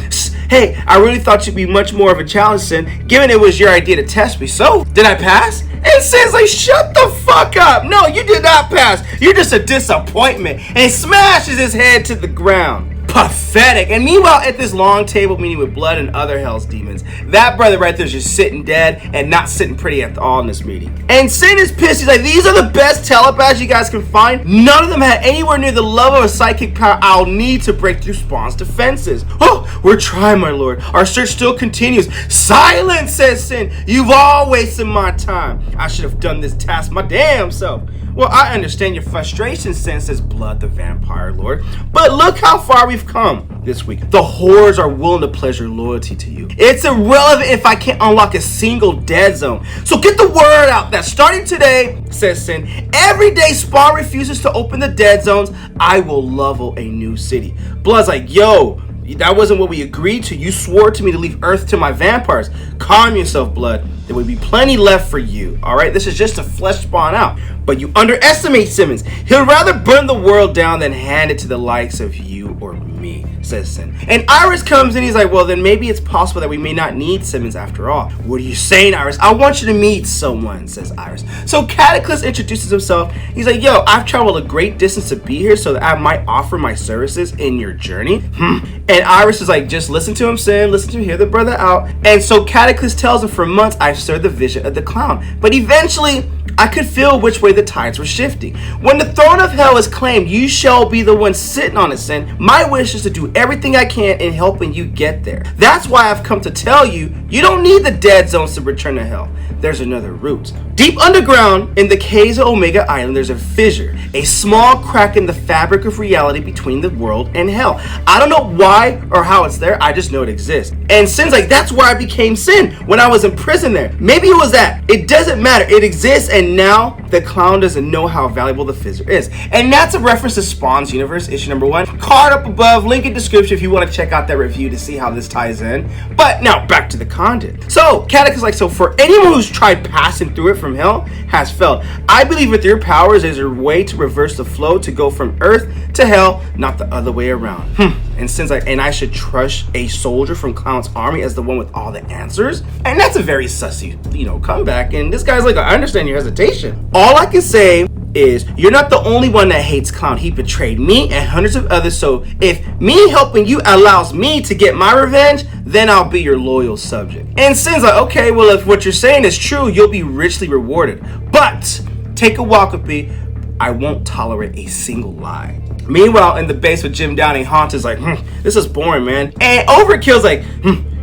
hey, I really thought you'd be much more of a challenge, Sin, given it was your idea to test me. So, did I pass? And Sin's like, shut the fuck up. No, you did not pass. You're just a disappointment. And smashes his head to the ground. Pathetic. And meanwhile, at this long table meeting with Blood and other Hell's demons, that brother right there is just sitting dead and not sitting pretty at all in this meeting. And Sin is pissed. He's like, these are the best telepaths you guys can find. None of them had anywhere near the level of psychic power I'll need to break through Spawn's defenses. Oh, we're trying, my lord. Our search still continues. Silence, says Sin. You've all wasted my time. I should have done this task my damn self. Well, I understand your frustration, Sin, says Blood, the vampire lord. But look how far we've come this week. The hordes are willing to pledge their loyalty to you. It's irrelevant if I can't unlock a single dead zone. So get the word out that starting today, says Sin, every day Spawn refuses to open the dead zones, I will level a new city. Blood's like, yo, that wasn't what we agreed to. You swore to me to leave Earth to my vampires. Calm yourself, Blood. There will be plenty left for you. Alright, this is just to flesh Spawn out. But you underestimate Simmons. He'll rather burn the world down than hand it to the likes of you or me, says Sin. And Iris comes in, he's like, well, then maybe it's possible that we may not need Simmons after all. What are you saying, Iris? I want you to meet someone, says Iris. So Cataclysm introduces himself. He's like, yo, I've traveled a great distance to be here so that I might offer my services in your journey. And Iris is like, just listen to him, Sin, listen to him, hear the brother out. And so Cataclysm tells him, for months I've served the vision of the clown, but eventually I could feel which way the tides were shifting. When the throne of hell is claimed, you shall be the one sitting on it, Sin. My wish is to do everything I can in helping you get there. That's why I've come to tell you, you don't need the dead zones to return to hell. There's another route. Deep underground, in the caves of Omega Island, there's a fissure, a small crack in the fabric of reality between the world and hell. I don't know why or how it's there, I just know it exists. And Sin's like, that's where I became Sin, when I was in prison there. Maybe it was that. It doesn't matter, it exists, and now the clown doesn't know how valuable the fissure is. And that's a reference to Spawn's Universe, issue number 1. Card up above, link in description if you want to check out that review to see how this ties in. But now, back to the content. So, Cataclysm is like, so for anyone who's tried passing through it from hell, has failed. I believe with your powers, there's a way to reverse the flow to go from Earth to hell, not the other way around. And Sin's like, and I should trust a soldier from Clown's army as the one with all the answers? And that's a very sussy, comeback. And this guy's like, I understand your hesitation. All I can say is, you're not the only one that hates Clown. He betrayed me and hundreds of others, so if me helping you allows me to get my revenge, then I'll be your loyal subject. And Sin's like, okay, well, if what you're saying is true, you'll be richly rewarded. But take a walk with me. I won't tolerate a single lie. Meanwhile, in the base with Jim Downey, Haunt is like, this is boring, man. And Overkill's like,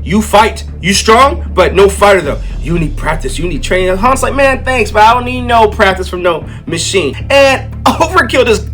you fight, you strong, but no fighter though. You need practice, you need training. And Haunt's like, man, thanks, but I don't need no practice from no machine. And Overkill just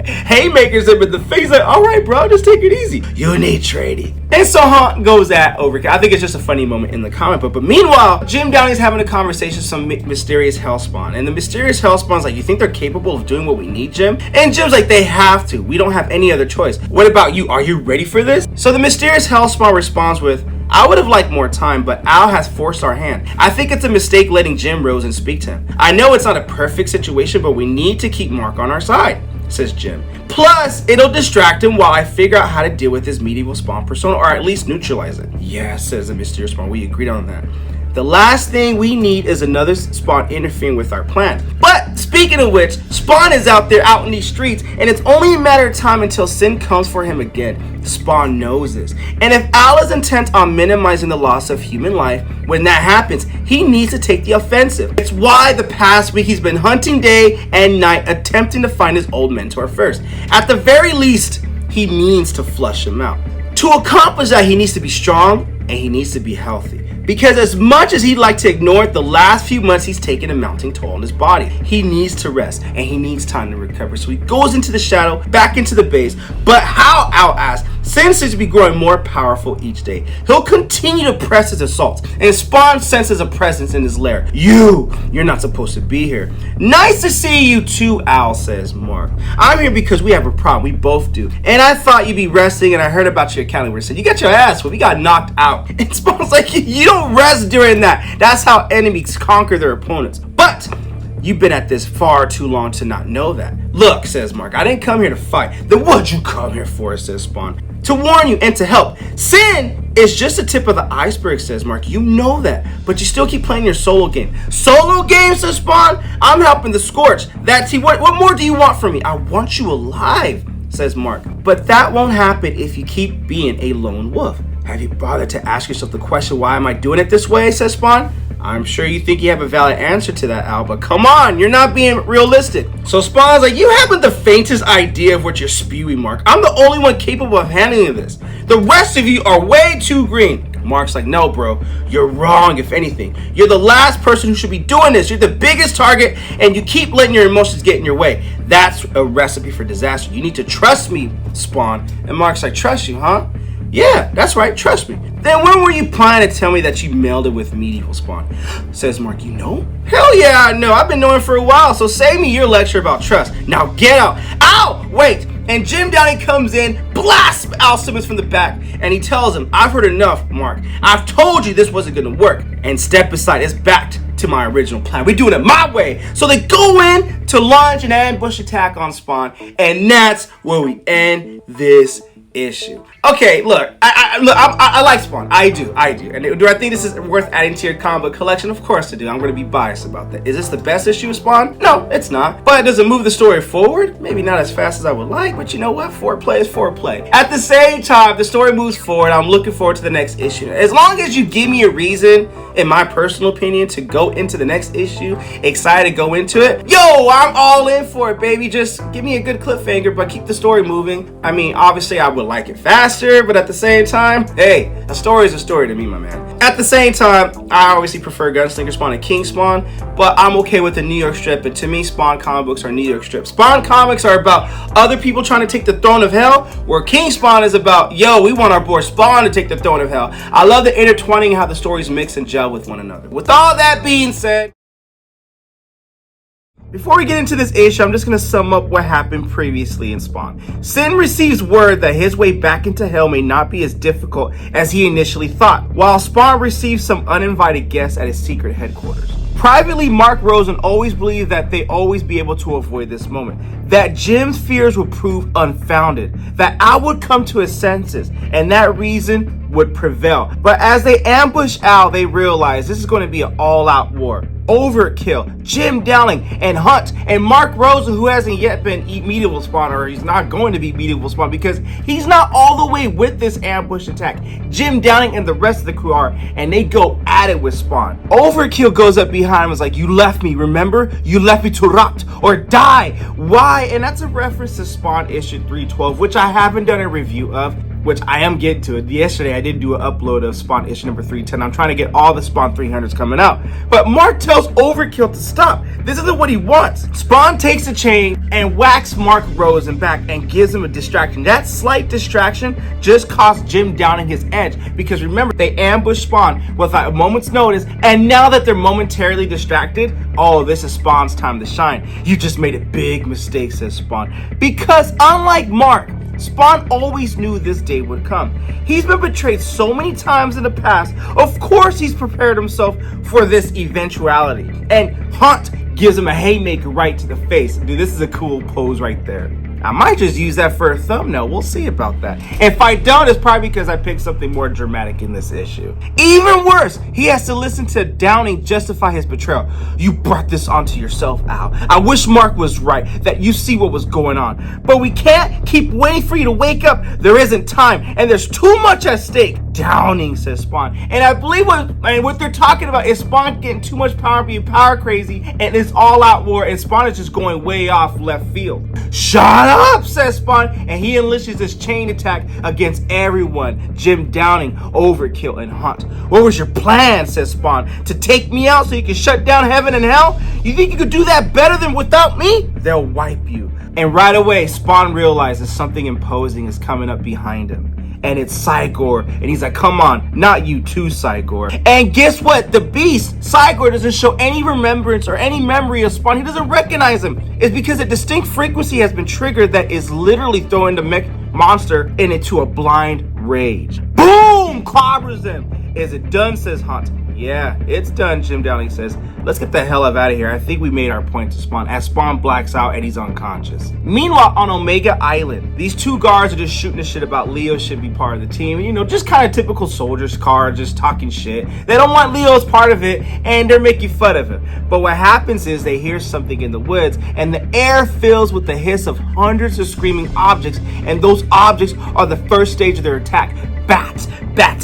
haymakers him in the face, like, all right, bro, just take it easy. You need training. And so Haunt goes at Overkill. I think it's just a funny moment in the comic book. But meanwhile, Jim Downey's having a conversation with some mysterious Hellspawn. And the mysterious Hellspawn's like, you think they're capable of doing what we need, Jim? And Jim's like, they have to. We don't have any other choice. What about you? Are you ready for this? So the mysterious Hellspawn responds with, I would have liked more time, but Al has forced our hand. I think it's a mistake letting Jim Rose and speak to him. I know it's not a perfect situation, but we need to keep Mark on our side, says Jim. Plus, it'll distract him while I figure out how to deal with his medieval Spawn persona, or at least neutralize it. Yeah, says the mysterious Spawn. We agreed on that. The last thing we need is another Spawn interfering with our plan. But speaking of which, Spawn is out there, out in these streets, and it's only a matter of time until Sin comes for him again. Spawn knows this. And if Al is intent on minimizing the loss of human life, when that happens, he needs to take the offensive. It's why the past week he's been hunting day and night, attempting to find his old mentor first. At the very least, he needs to flush him out. To accomplish that, he needs to be strong and he needs to be healthy. Because as much as he'd like to ignore it, the last few months he's taken a mounting toll on his body. He needs to rest and he needs time to recover. So he goes into the shadow, back into the base. But how, Al asks, Sin seems to be growing more powerful each day. He'll continue to press his assaults, and Spawn senses a presence in his lair. You're not supposed to be here. Nice to see you too, Al, says Mark. I'm here because we have a problem. We both do. And I thought you'd be resting, and I heard about your accounting where it said you got your ass whooped. You got knocked out. And Spawn's like, you don't rest during that. That's how enemies conquer their opponents. But you've been at this far too long to not know that. Look, says Mark, I didn't come here to fight. Then what'd you come here for, says Spawn? To warn you and to help. Sin It's just the tip of the iceberg, says Mark. You know that, but you still keep playing your solo game. Solo game, says Spawn? I'm helping the Scorch. That's what more do you want from me? I want you alive, says Mark. But that won't happen if you keep being a lone wolf. Have you bothered to ask yourself the question, why am I doing it this way, says Spawn? I'm sure you think you have a valid answer to that, Al, but come on, you're not being realistic. So Spawn's like, you haven't the faintest idea of what you're spewing, Mark. I'm the only one capable of handling this. The rest of you are way too green. Mark's like, no, bro, you're wrong, if anything. You're the last person who should be doing this. You're the biggest target, and you keep letting your emotions get in your way. That's a recipe for disaster. You need to trust me, Spawn. And Mark's like, trust you, huh? Yeah, that's right, trust me. Then when were you planning to tell me that you melded with medieval, Spawn? Says Mark, you know? Hell yeah, I know. I've been knowing for a while, so save me your lecture about trust. Now get out. Ow! Wait. And Jim Downing comes in, blasts Al Simmons from the back, and he tells him, I've heard enough, Mark. I've told you this wasn't going to work. And step aside. It's back to my original plan. We're doing it my way. So they go in to launch an ambush attack on Spawn, and that's where we end this issue. Okay, look, I like Spawn. I do. And do I think this is worth adding to your comic book collection? Of course I do. I'm going to be biased about that. Is this the best issue of Spawn? No, it's not. But does it move the story forward? Maybe not as fast as I would like, but you know what? Foreplay is foreplay. At the same time, the story moves forward. I'm looking forward to the next issue. As long as you give me a reason, in my personal opinion, to go into the next issue, excited to go into it, yo, I'm all in for it, baby. Just give me a good cliffhanger, but keep the story moving. I mean, obviously, I would like it faster, but at the same time, hey, a story is a story to me, my man. At the same time, I obviously prefer Gunslinger Spawn and King Spawn, but I'm okay with the New York strip, and to me, Spawn comic books are New York strips. Spawn comics are about other people trying to take the throne of hell, where King Spawn is about, yo, we want our boy Spawn to take the throne of hell. I love the intertwining, how the stories mix and gel with one another. With all that being said, before we get into this issue, I'm just going to sum up what happened previously in Spawn. Sin receives word that his way back into hell may not be as difficult as he initially thought, while Spawn receives some uninvited guests at his secret headquarters. Privately, Mark Rosen always believed that they always be able to avoid this moment, that Jim's fears would prove unfounded, that Al would come to his senses, and that reason would prevail. But as they ambush Al, they realize this is going to be an all-out war. Overkill, Jim Downing, and Hunt, and Mark Rosen, who hasn't yet been medieval Spawn, or he's not going to be medieval Spawn because he's not all the way with this ambush attack. Jim Downing and the rest of the crew are, and they go at it with Spawn. Overkill goes up behind him and is like, you left me, remember? You left me to rot or die. Why? And that's a reference to Spawn issue 312, which I haven't done a review of, which I am getting to it. Yesterday, I did do an upload of Spawn issue number 310. I'm trying to get all the Spawn 300s coming out. But Mark tells Overkill to stop. This isn't what he wants. Spawn takes a chain and whacks Mark Rosen back and gives him a distraction. That slight distraction just cost Jim Downing his edge. Because remember, they ambushed Spawn without a moment's notice. And now that they're momentarily distracted, oh, this is Spawn's time to shine. You just made a big mistake, says Spawn. Because unlike Mark, Spawn always knew this day would come. He's been betrayed so many times in the past. Of course he's prepared himself for this eventuality. And Hunt gives him a haymaker right to the face. Dude, this is a cool pose right there. I might just use that for a thumbnail. We'll see about that. If I don't, it's probably because I picked something more dramatic in this issue. Even worse, he has to listen to Downing justify his betrayal. You brought this onto yourself, Al. I wish Mark was right, that you see what was going on. But we can't keep waiting for you to wake up. There isn't time, and there's too much at stake. Downing, says Spawn. And I believe what they're talking about is Spawn getting too much power, being power crazy, and it's all out war, and Spawn is just going way off left field. Shut up, says Spawn, and he unleashes his chain attack against everyone. Jim Downing, Overkill, and Hunt. What was your plan, says Spawn? To take me out so you can shut down heaven and hell? You think you could do that better than without me? They'll wipe you. And right away, Spawn realizes something imposing is coming up behind him. And it's Cygor. And he's like, come on, not you too, Cygor. And guess what? The beast, Cygor, doesn't show any remembrance or any memory of Spawn. He doesn't recognize him. It's because a distinct frequency has been triggered that is literally throwing the mech monster into a blind rage. Boom! Clobbers him. Is it done, says Hunt. Yeah, it's done, Jim Downing says. Let's get the hell out of here. I think we made our point to Spawn, as Spawn blacks out and he's unconscious. Meanwhile, on Omega Island, these two guards are just shooting the shit about Leo should be part of the team. You know, just kind of typical soldiers card, just talking shit. They don't want Leo as part of it, and they're making fun of him. But what happens is they hear something in the woods, and the air fills with the hiss of hundreds of screaming objects, and those objects are the first stage of their attack. Bats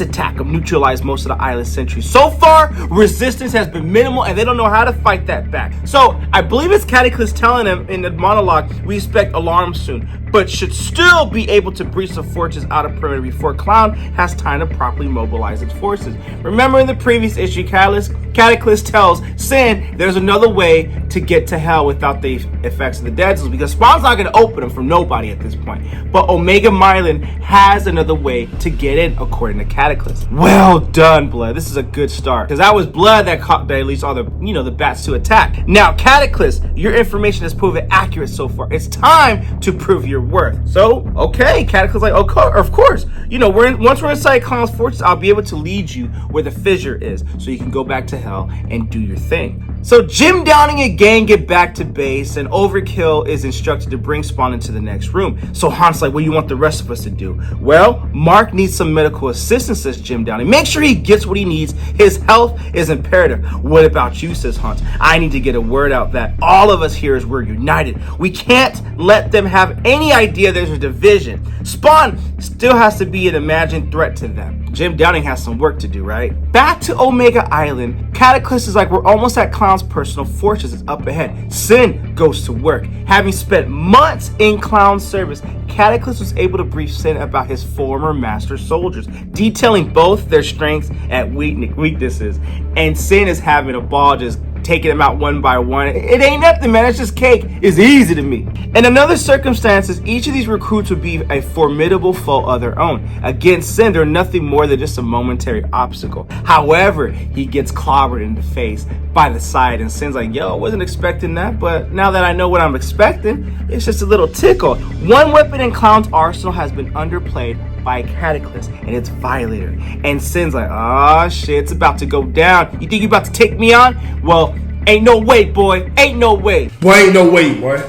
attack them, neutralize most of the island sentries. So far, resistance has been minimal, and they don't know how to fight that back. So, I believe it's Cataclysm telling them in the monologue, we expect alarms soon, but should still be able to breach the fortress out of perimeter before Clown has time to properly mobilize its forces. Remember in the previous issue, Cataclysm tells Sin there's another way to get to hell without the effects of the dead zones, because Spawn's not going to open them for nobody at this point. But Omega Island has another way to get in, according to Cataclysm. Well done, Blood. This is a good start, because that was Blood that at least all the the bats to attack. Now, Cataclysm, your information has proven accurate so far. It's time to prove your worth. So, okay, Cataclysm's like, okay, of course. Once we're inside Clown's fortress, I'll be able to lead you where the fissure is, so you can go back to hell and do your thing. So Jim Downing and gang get back to base, and Overkill is instructed to bring Spawn into the next room. So Hunt's like, what do you want the rest of us to do? Well, Mark needs some medical assistance, says Jim Downing. Make sure he gets what he needs. His health is imperative. What about you, says Hunt? I need to get a word out that all of us here is we're united. We can't let them have any idea there's a division. Spawn still has to be an imagined threat to them. Jim Downing has some work to do, right? Back to Omega Island, Cataclysm is like, we're almost at Clown's personal fortress is up ahead. Sin goes to work. Having spent months in Clown's service, Cataclysm was able to brief Sin about his former master soldiers, detailing both their strengths and weaknesses. And Sin is having a ball just taking them out one by one. It ain't nothing, man. It's just cake. It's easy to me. In another circumstances, each of these recruits would be a formidable foe of their own. Against Sin, they're nothing more than just a momentary obstacle. However, he gets clobbered in the face by the side, and Sin's like, yo, I wasn't expecting that, but now that I know what I'm expecting, it's just a little tickle. One weapon in Clown's arsenal has been underplayed by Cataclysm, and it's Violator. And Sin's like, oh shit, it's about to go down. You think you about to take me on? Well, ain't no way, boy. Ain't no way. Boy, ain't no way, boy.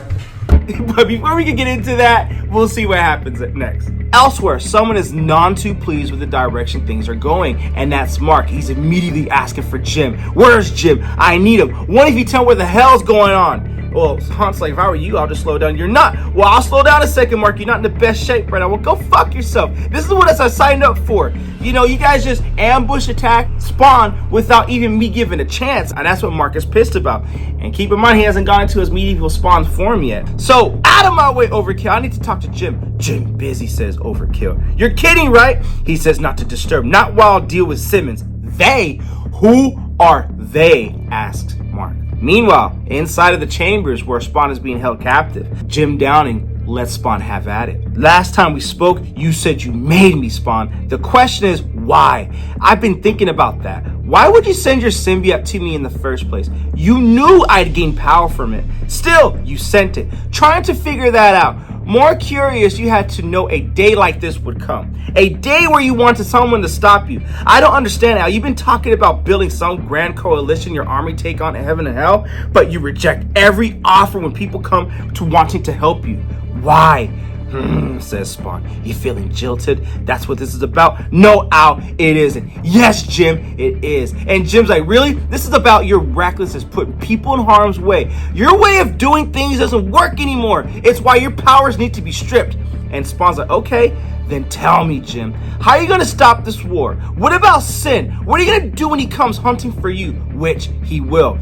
But before we can get into that, we'll see what happens next. Elsewhere, someone is none too pleased with the direction things are going, and that's Mark. He's immediately asking for Jim. Where's Jim? I need him. What if you tell me what the hell's going on? Well, Hunt's like, if I were you, I'll just slow down. You're not. Well, I'll slow down a second, Mark. You're not in the best shape right now. Well, go fuck yourself. This is what I signed up for. You guys just ambush attack Spawn without even me giving a chance. And that's what Mark is pissed about. And keep in mind, he hasn't gone into his medieval Spawn form yet. So, out of my way, Overkill. I need to talk to Jim. Jim, busy, says Overkill. You're kidding, right? He says not to disturb. Not while I deal with Simmons. They? Who are they? Asks Mark. Meanwhile, inside of the chambers where Spawn is being held captive, Jim Downing lets Spawn have at it. Last time we spoke, you said you made me, Spawn. The question is, why? I've been thinking about that. Why would you send your symbiote to me in the first place? You knew I'd gain power from it. Still, you sent it. Trying to figure that out. More curious, you had to know a day like this would come. A day where you wanted someone to stop you. I don't understand, Al. You've been talking about building some grand coalition your army take on heaven and hell, but you reject every offer when people come to wanting to help you. Why? Says Spawn. You feeling jilted? That's what this is about? No, Al, it isn't. Yes, Jim, it is. And Jim's like, really? This is about your recklessness, putting people in harm's way. Your way of doing things doesn't work anymore. It's why your powers need to be stripped. And Spawn's like, okay, then tell me, Jim. How are you going to stop this war? What about Sin? What are you going to do when he comes hunting for you? Which he will.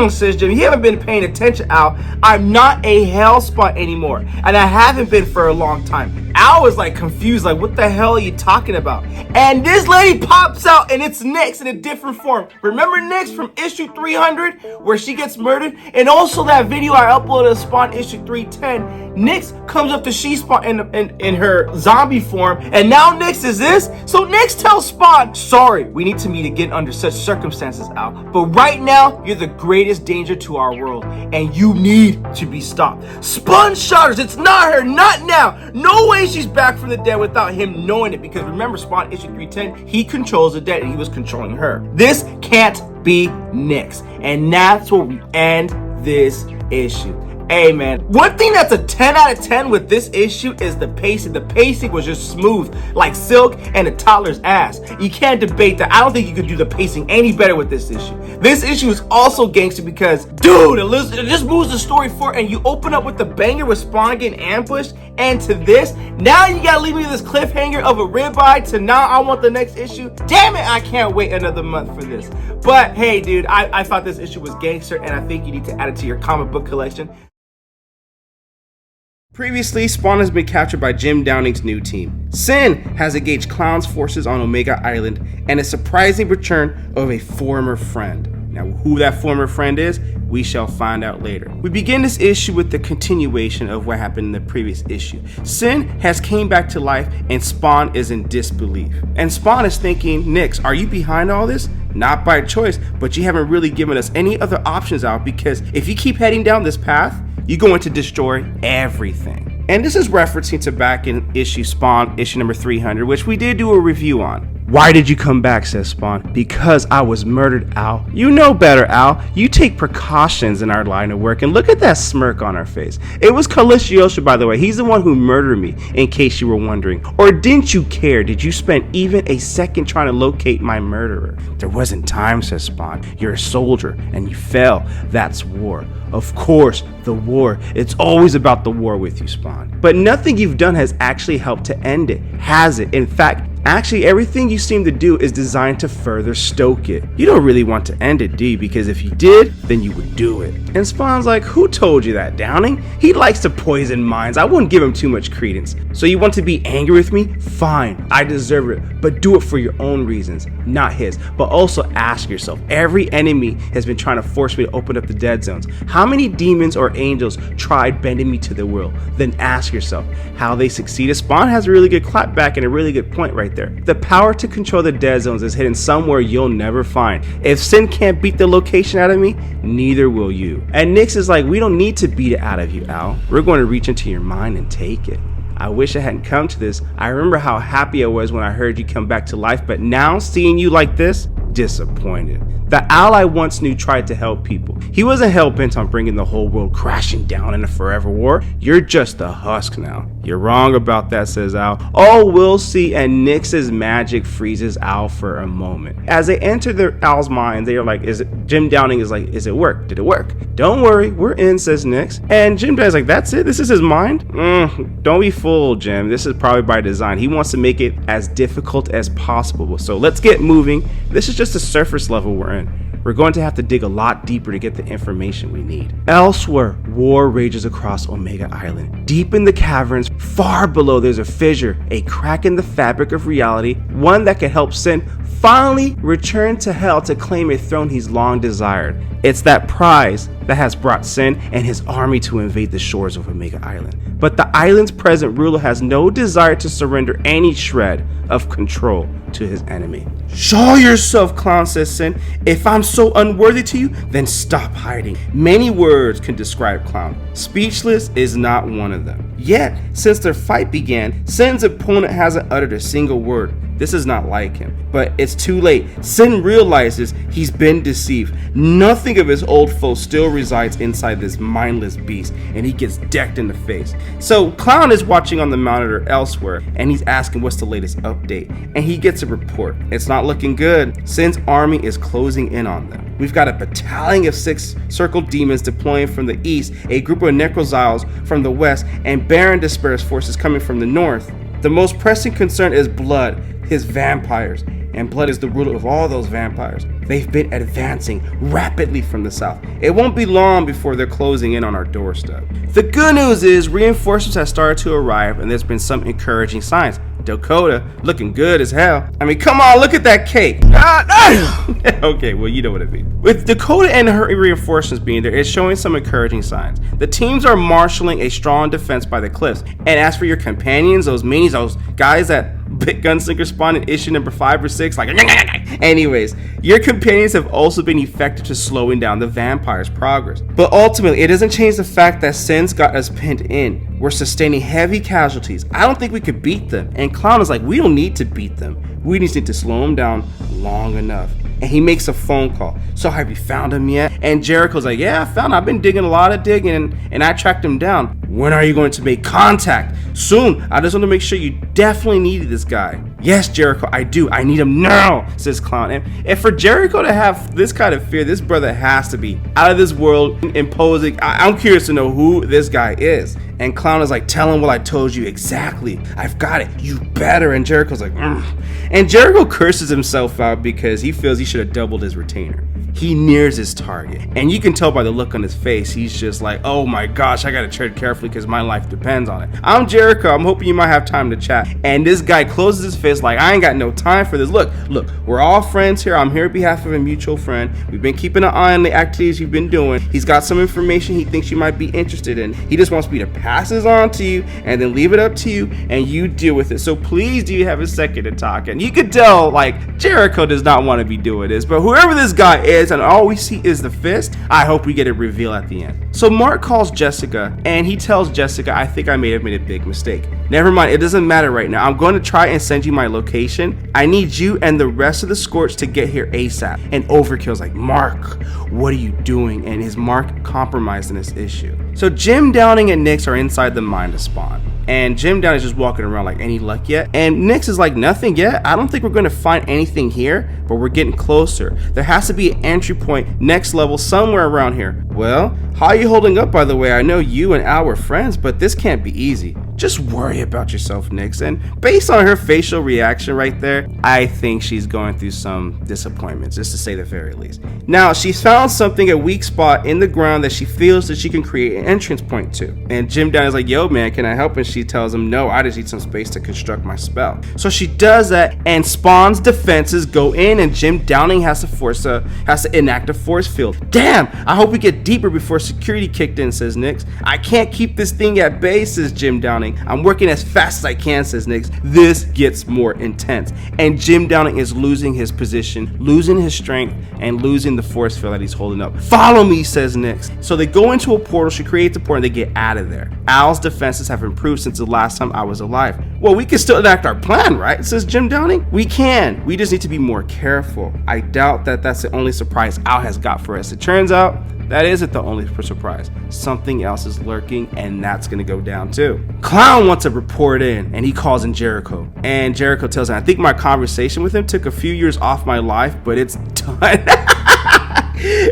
Says Jim. You haven't been paying attention, Al. I'm not a Hellspawn anymore. And I haven't been for a long time. Al was like confused, like, what the hell are you talking about? And this lady pops out, and it's Nyx in a different form. Remember Nyx from issue 300 where she gets murdered? And also that video I uploaded of Spawn issue 310. Nyx comes up to She-Spawn in her zombie form, and now Nyx is this? So Nyx tells Spawn, sorry, we need to meet again under such circumstances, Al, but right now, you're the greatest danger to our world, and you need to be stopped. Spawn shudders, it's not her, not now. No way she's back from the dead without him knowing it, because remember, Spawn issue 310, he controls the dead, and he was controlling her. This can't be Nyx, and that's where we end this issue. Hey man, one thing that's a 10 out of 10 with this issue is the pacing. The pacing was just smooth, like silk and a toddler's ass. You can't debate that. I don't think you could do the pacing any better with this issue. This issue is also gangster because, dude, it just moves the story forward, and you open up with the banger with Spawn getting ambushed, and to this, now you gotta leave me this cliffhanger of a ribeye to now I want the next issue. Damn it, I can't wait another month for this. But hey, dude, I thought this issue was gangster, and I think you need to add it to your comic book collection. Previously, Spawn has been captured by Jim Downing's new team. Sin has engaged Clown's forces on Omega Island, and a surprising return of a former friend. Now, who that former friend is, we shall find out later. We begin this issue with the continuation of what happened in the previous issue. Sin has came back to life, and Spawn is in disbelief. And Spawn is thinking, Nyx, are you behind all this? Not by choice, but you haven't really given us any other options out, because if you keep heading down this path, you're going to destroy everything. And this is referencing to back in issue Spawn, issue number 300, which we did do a review on. Why did you come back, says Spawn. Because I was murdered, Al. You know better, Al. You take precautions in our line of work, and look at that smirk on our face. It was Calistiosa, by the way. He's the one who murdered me, in case you were wondering. Or didn't you care? Did you spend even a second trying to locate my murderer? There wasn't time, says Spawn. You're a soldier, and you fell. That's war. Of course, the war. It's always about the war with you, Spawn. But nothing you've done has actually helped to end it, has it? In fact, actually, everything you seem to do is designed to further stoke it. You don't really want to end it, do you? Because if you did, then you would do it. And Spawn's like, who told you that, Downing? He likes to poison minds. I wouldn't give him too much credence. So you want to be angry with me? Fine, I deserve it. But do it for your own reasons, not his. But also ask yourself, every enemy has been trying to force me to open up the dead zones. How many demons or angels tried bending me to their will? Then ask yourself how they succeeded. Spawn has a really good clapback and a really good point right there. The power to control the dead zones is hidden somewhere you'll never find. If Sin can't beat the location out of me, neither will you. And Nyx is like, we don't need to beat it out of you, Al. We're going to reach into your mind and take it. I wish I hadn't come to this. I remember how happy I was when I heard you come back to life, but now seeing you like this, disappointed. The Al I once knew tried to help people. He wasn't hell-bent on bringing the whole world crashing down in a forever war. You're just a husk now. You're wrong about that, says Al. Oh, we'll see, and Nyx's magic freezes Al for a moment. As they enter Al's mind, they are like, Jim Downing is like, is it work? Did it work? Don't worry, we're in, says Nyx. And Jim Downing's like, that's it? This is his mind? Don't be fooled, Jim. This is probably by design. He wants to make it as difficult as possible. So let's get moving. This is just the surface level we're in. We're going to have to dig a lot deeper to get the information we need. Elsewhere, war rages across Omega Island. Deep in the caverns, far below, there's a fissure, a crack in the fabric of reality, one that can help Sin finally return to hell to claim a throne he's long desired. It's that prize that has brought Sin and his army to invade the shores of Omega Island. But the island's present ruler has no desire to surrender any shred of control to his enemy. Show yourself, Clown, says Sin. If I'm so unworthy to you, then stop hiding. Many words can describe Clown. Speechless is not one of them. Yet, since their fight began, Sin's opponent hasn't uttered a single word. This is not like him, but it's too late. Sin realizes he's been deceived. Nothing of his old foe still resides inside this mindless beast, and he gets decked in the face. So Clown is watching on the monitor elsewhere, and he's asking what's the latest update, and he gets a report. It's not looking good. Sin's army is closing in on them. We've got a battalion of 6 circled demons deploying from the east, a group of necroziles from the west, and Baron Despair's forces coming from the north. The most pressing concern is Blood, his vampires, and Blood is the ruler of all those vampires. They've been advancing rapidly from the south. It won't be long before they're closing in on our doorstep. The good news is reinforcements have started to arrive, and there's been some encouraging signs. Dakota, looking good as hell. I mean, come on, look at that cake. Okay, well, you know what I mean. With Dakota and her reinforcements being there, it's showing some encouraging signs. The teams are marshaling a strong defense by the cliffs. And as for your companions, those minis, those guys that Big Gunslinger spawned in issue number 5 or 6, like, anyways, your companions have also been effective to slowing down the vampire's progress. But ultimately, it doesn't change the fact that Sin's got us pinned in. We're sustaining heavy casualties. I don't think we could beat them. And Clown is like, we don't need to beat them. We just need to slow them down long enough. And he makes a phone call. So have you found him yet? And Jericho's like, yeah, I found him. I've been digging a lot of digging and I tracked him down. When are you going to make contact? Soon. I just want to make sure you definitely needed this guy. Yes, Jericho, I do. I need him now, says Clown. And for Jericho to have this kind of fear, this brother has to be out of this world, imposing. I'm curious to know who this guy is. And Clown is like, tell him what I told you exactly. I've got it. You better. And Jericho's like, And Jericho curses himself out because he feels he should have doubled his retainer. He nears his target, and you can tell by the look on his face, he's just like, oh my gosh, I gotta tread carefully because my life depends on it. I'm Jericho, I'm hoping you might have time to chat. And this guy closes his fist like, I ain't got no time for this. Look, we're all friends here. I'm here on behalf of a mutual friend. We've been keeping an eye on the activities you've been doing. He's got some information he thinks you might be interested in. He just wants me to pass this on to you and then leave it up to you and you deal with it. So please, do you have a second to talk? And you could tell, like, Jericho does not want to be doing this, but whoever this guy is, and all we see is the fist, I hope we get a reveal at the end. So Mark calls Jessica and he tells Jessica, I think I may have made a big mistake. Never mind, it doesn't matter right now. I'm going to try and send you my location. I need you and the rest of the Scorch to get here ASAP. And Overkill's like, Mark, what are you doing? And is Mark compromised in this issue? So Jim Downing and Nix are inside the mine to spawn. And Jim Downey is just walking around like, any luck yet? And Nix is like, nothing yet. I don't think we're going to find anything here, but we're getting closer. There has to be an entry point next level somewhere around here. Well, how are you holding up, by the way? I know you and Al were friends, but this can't be easy. Just worry about yourself, Nix. And based on her facial reaction right there, I think she's going through some disappointments, just to say the very least. Now, she's found something, a weak spot in the ground that she feels that she can create an entrance point to. And Jim Downey's like, yo, man, can I help? And she tells him, no, I just need some space to construct my spell. So she does that, and Spawn's defenses go in, and Jim Downing has to enact a force field. Damn, I hope we get deeper before security kicked in, says Nix. I can't keep this thing at bay, says Jim Downing. I'm working as fast as I can, says Nix. This gets more intense. And Jim Downing is losing his position, losing his strength, and losing the force field that he's holding up. Follow me, says Nix. So they go into a portal, she creates a portal, and they get out of there. Al's defenses have improved since the last time I was alive. Well, we can still enact our plan, right? Says Jim Downing. We can. We just need to be more careful. I doubt that that's the only surprise Al has got for us. It turns out that isn't the only surprise. Something else is lurking, and that's gonna go down too. Clown wants to report in, and he calls in Jericho. And Jericho tells him, I think my conversation with him took a few years off my life, but it's done.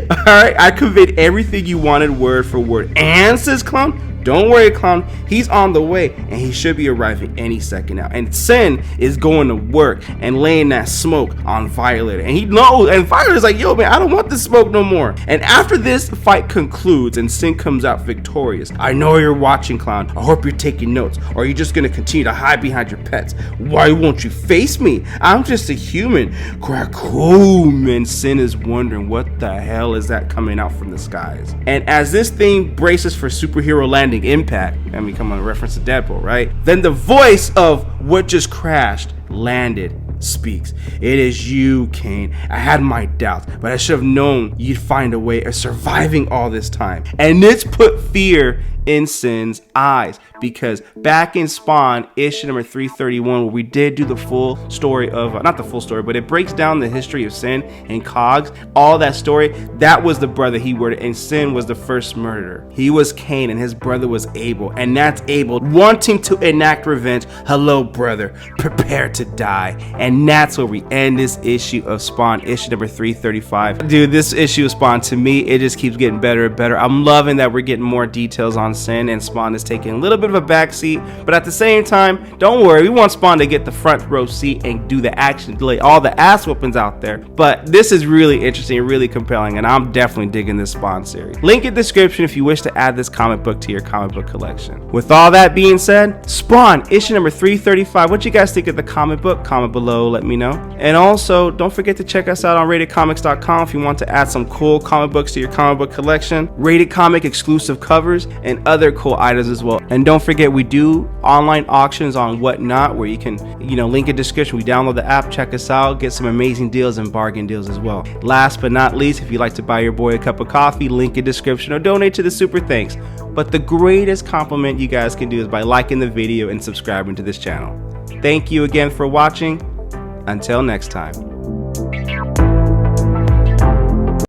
Alright, I conveyed everything you wanted word for word. And, says Clown, don't worry, Clown, he's on the way, and he should be arriving any second now. And Sin is going to work and laying that smoke on Violator. And he knows, and Violator's like, yo, man, I don't want this smoke no more. And after this fight concludes and Sin comes out victorious, I know you're watching, Clown. I hope you're taking notes, or are you just going to continue to hide behind your pets? Why won't you face me? I'm just a human. Crackoom. And Sin is wondering, what the hell is that coming out from the skies? And as this thing braces for superhero landing impact, I mean, come on, a reference to Deadpool, right? Then the voice of what just crashed landed speaks. It is you, Kane. I had my doubts, but I should have known you'd find a way of surviving all this time. And it's put fear in Sin's eyes, because back in Spawn issue number 331, where we did do the full story of not the full story, but it breaks down the history of Sin and Cogs, all that story, that was the brother he murdered, and Sin was the first murderer. He was Kane and his brother was Abel, and that's Abel wanting to enact revenge. Hello, brother, prepare to die. And And that's where we end this issue of Spawn, issue number 335. Dude, this issue of Spawn, to me, it just keeps getting better and better. I'm loving that we're getting more details on Sin, and Spawn is taking a little bit of a backseat, but at the same time, don't worry, we want Spawn to get the front row seat and do the action, lay all the ass whoopings out there. But this is really interesting and really compelling, and I'm definitely digging this Spawn series. Link in the description if you wish to add this comic book to your comic book collection. With all that being said, Spawn, issue number 335. What you guys think of the comic book? Comment below, let me know. And also, don't forget to check us out on RatedComics.com if you want to add some cool comic books to your comic book collection, Rated Comic exclusive covers, and other cool items as well. And don't forget, we do online auctions on Whatnot, where you can, link in the description. We download the app, check us out, get some amazing deals and bargain deals as well. Last but not least, if you'd like to buy your boy a cup of coffee, link in description, or donate to the Super Thanks. But the greatest compliment you guys can do is by liking the video and subscribing to this channel. Thank you again for watching. Until next time.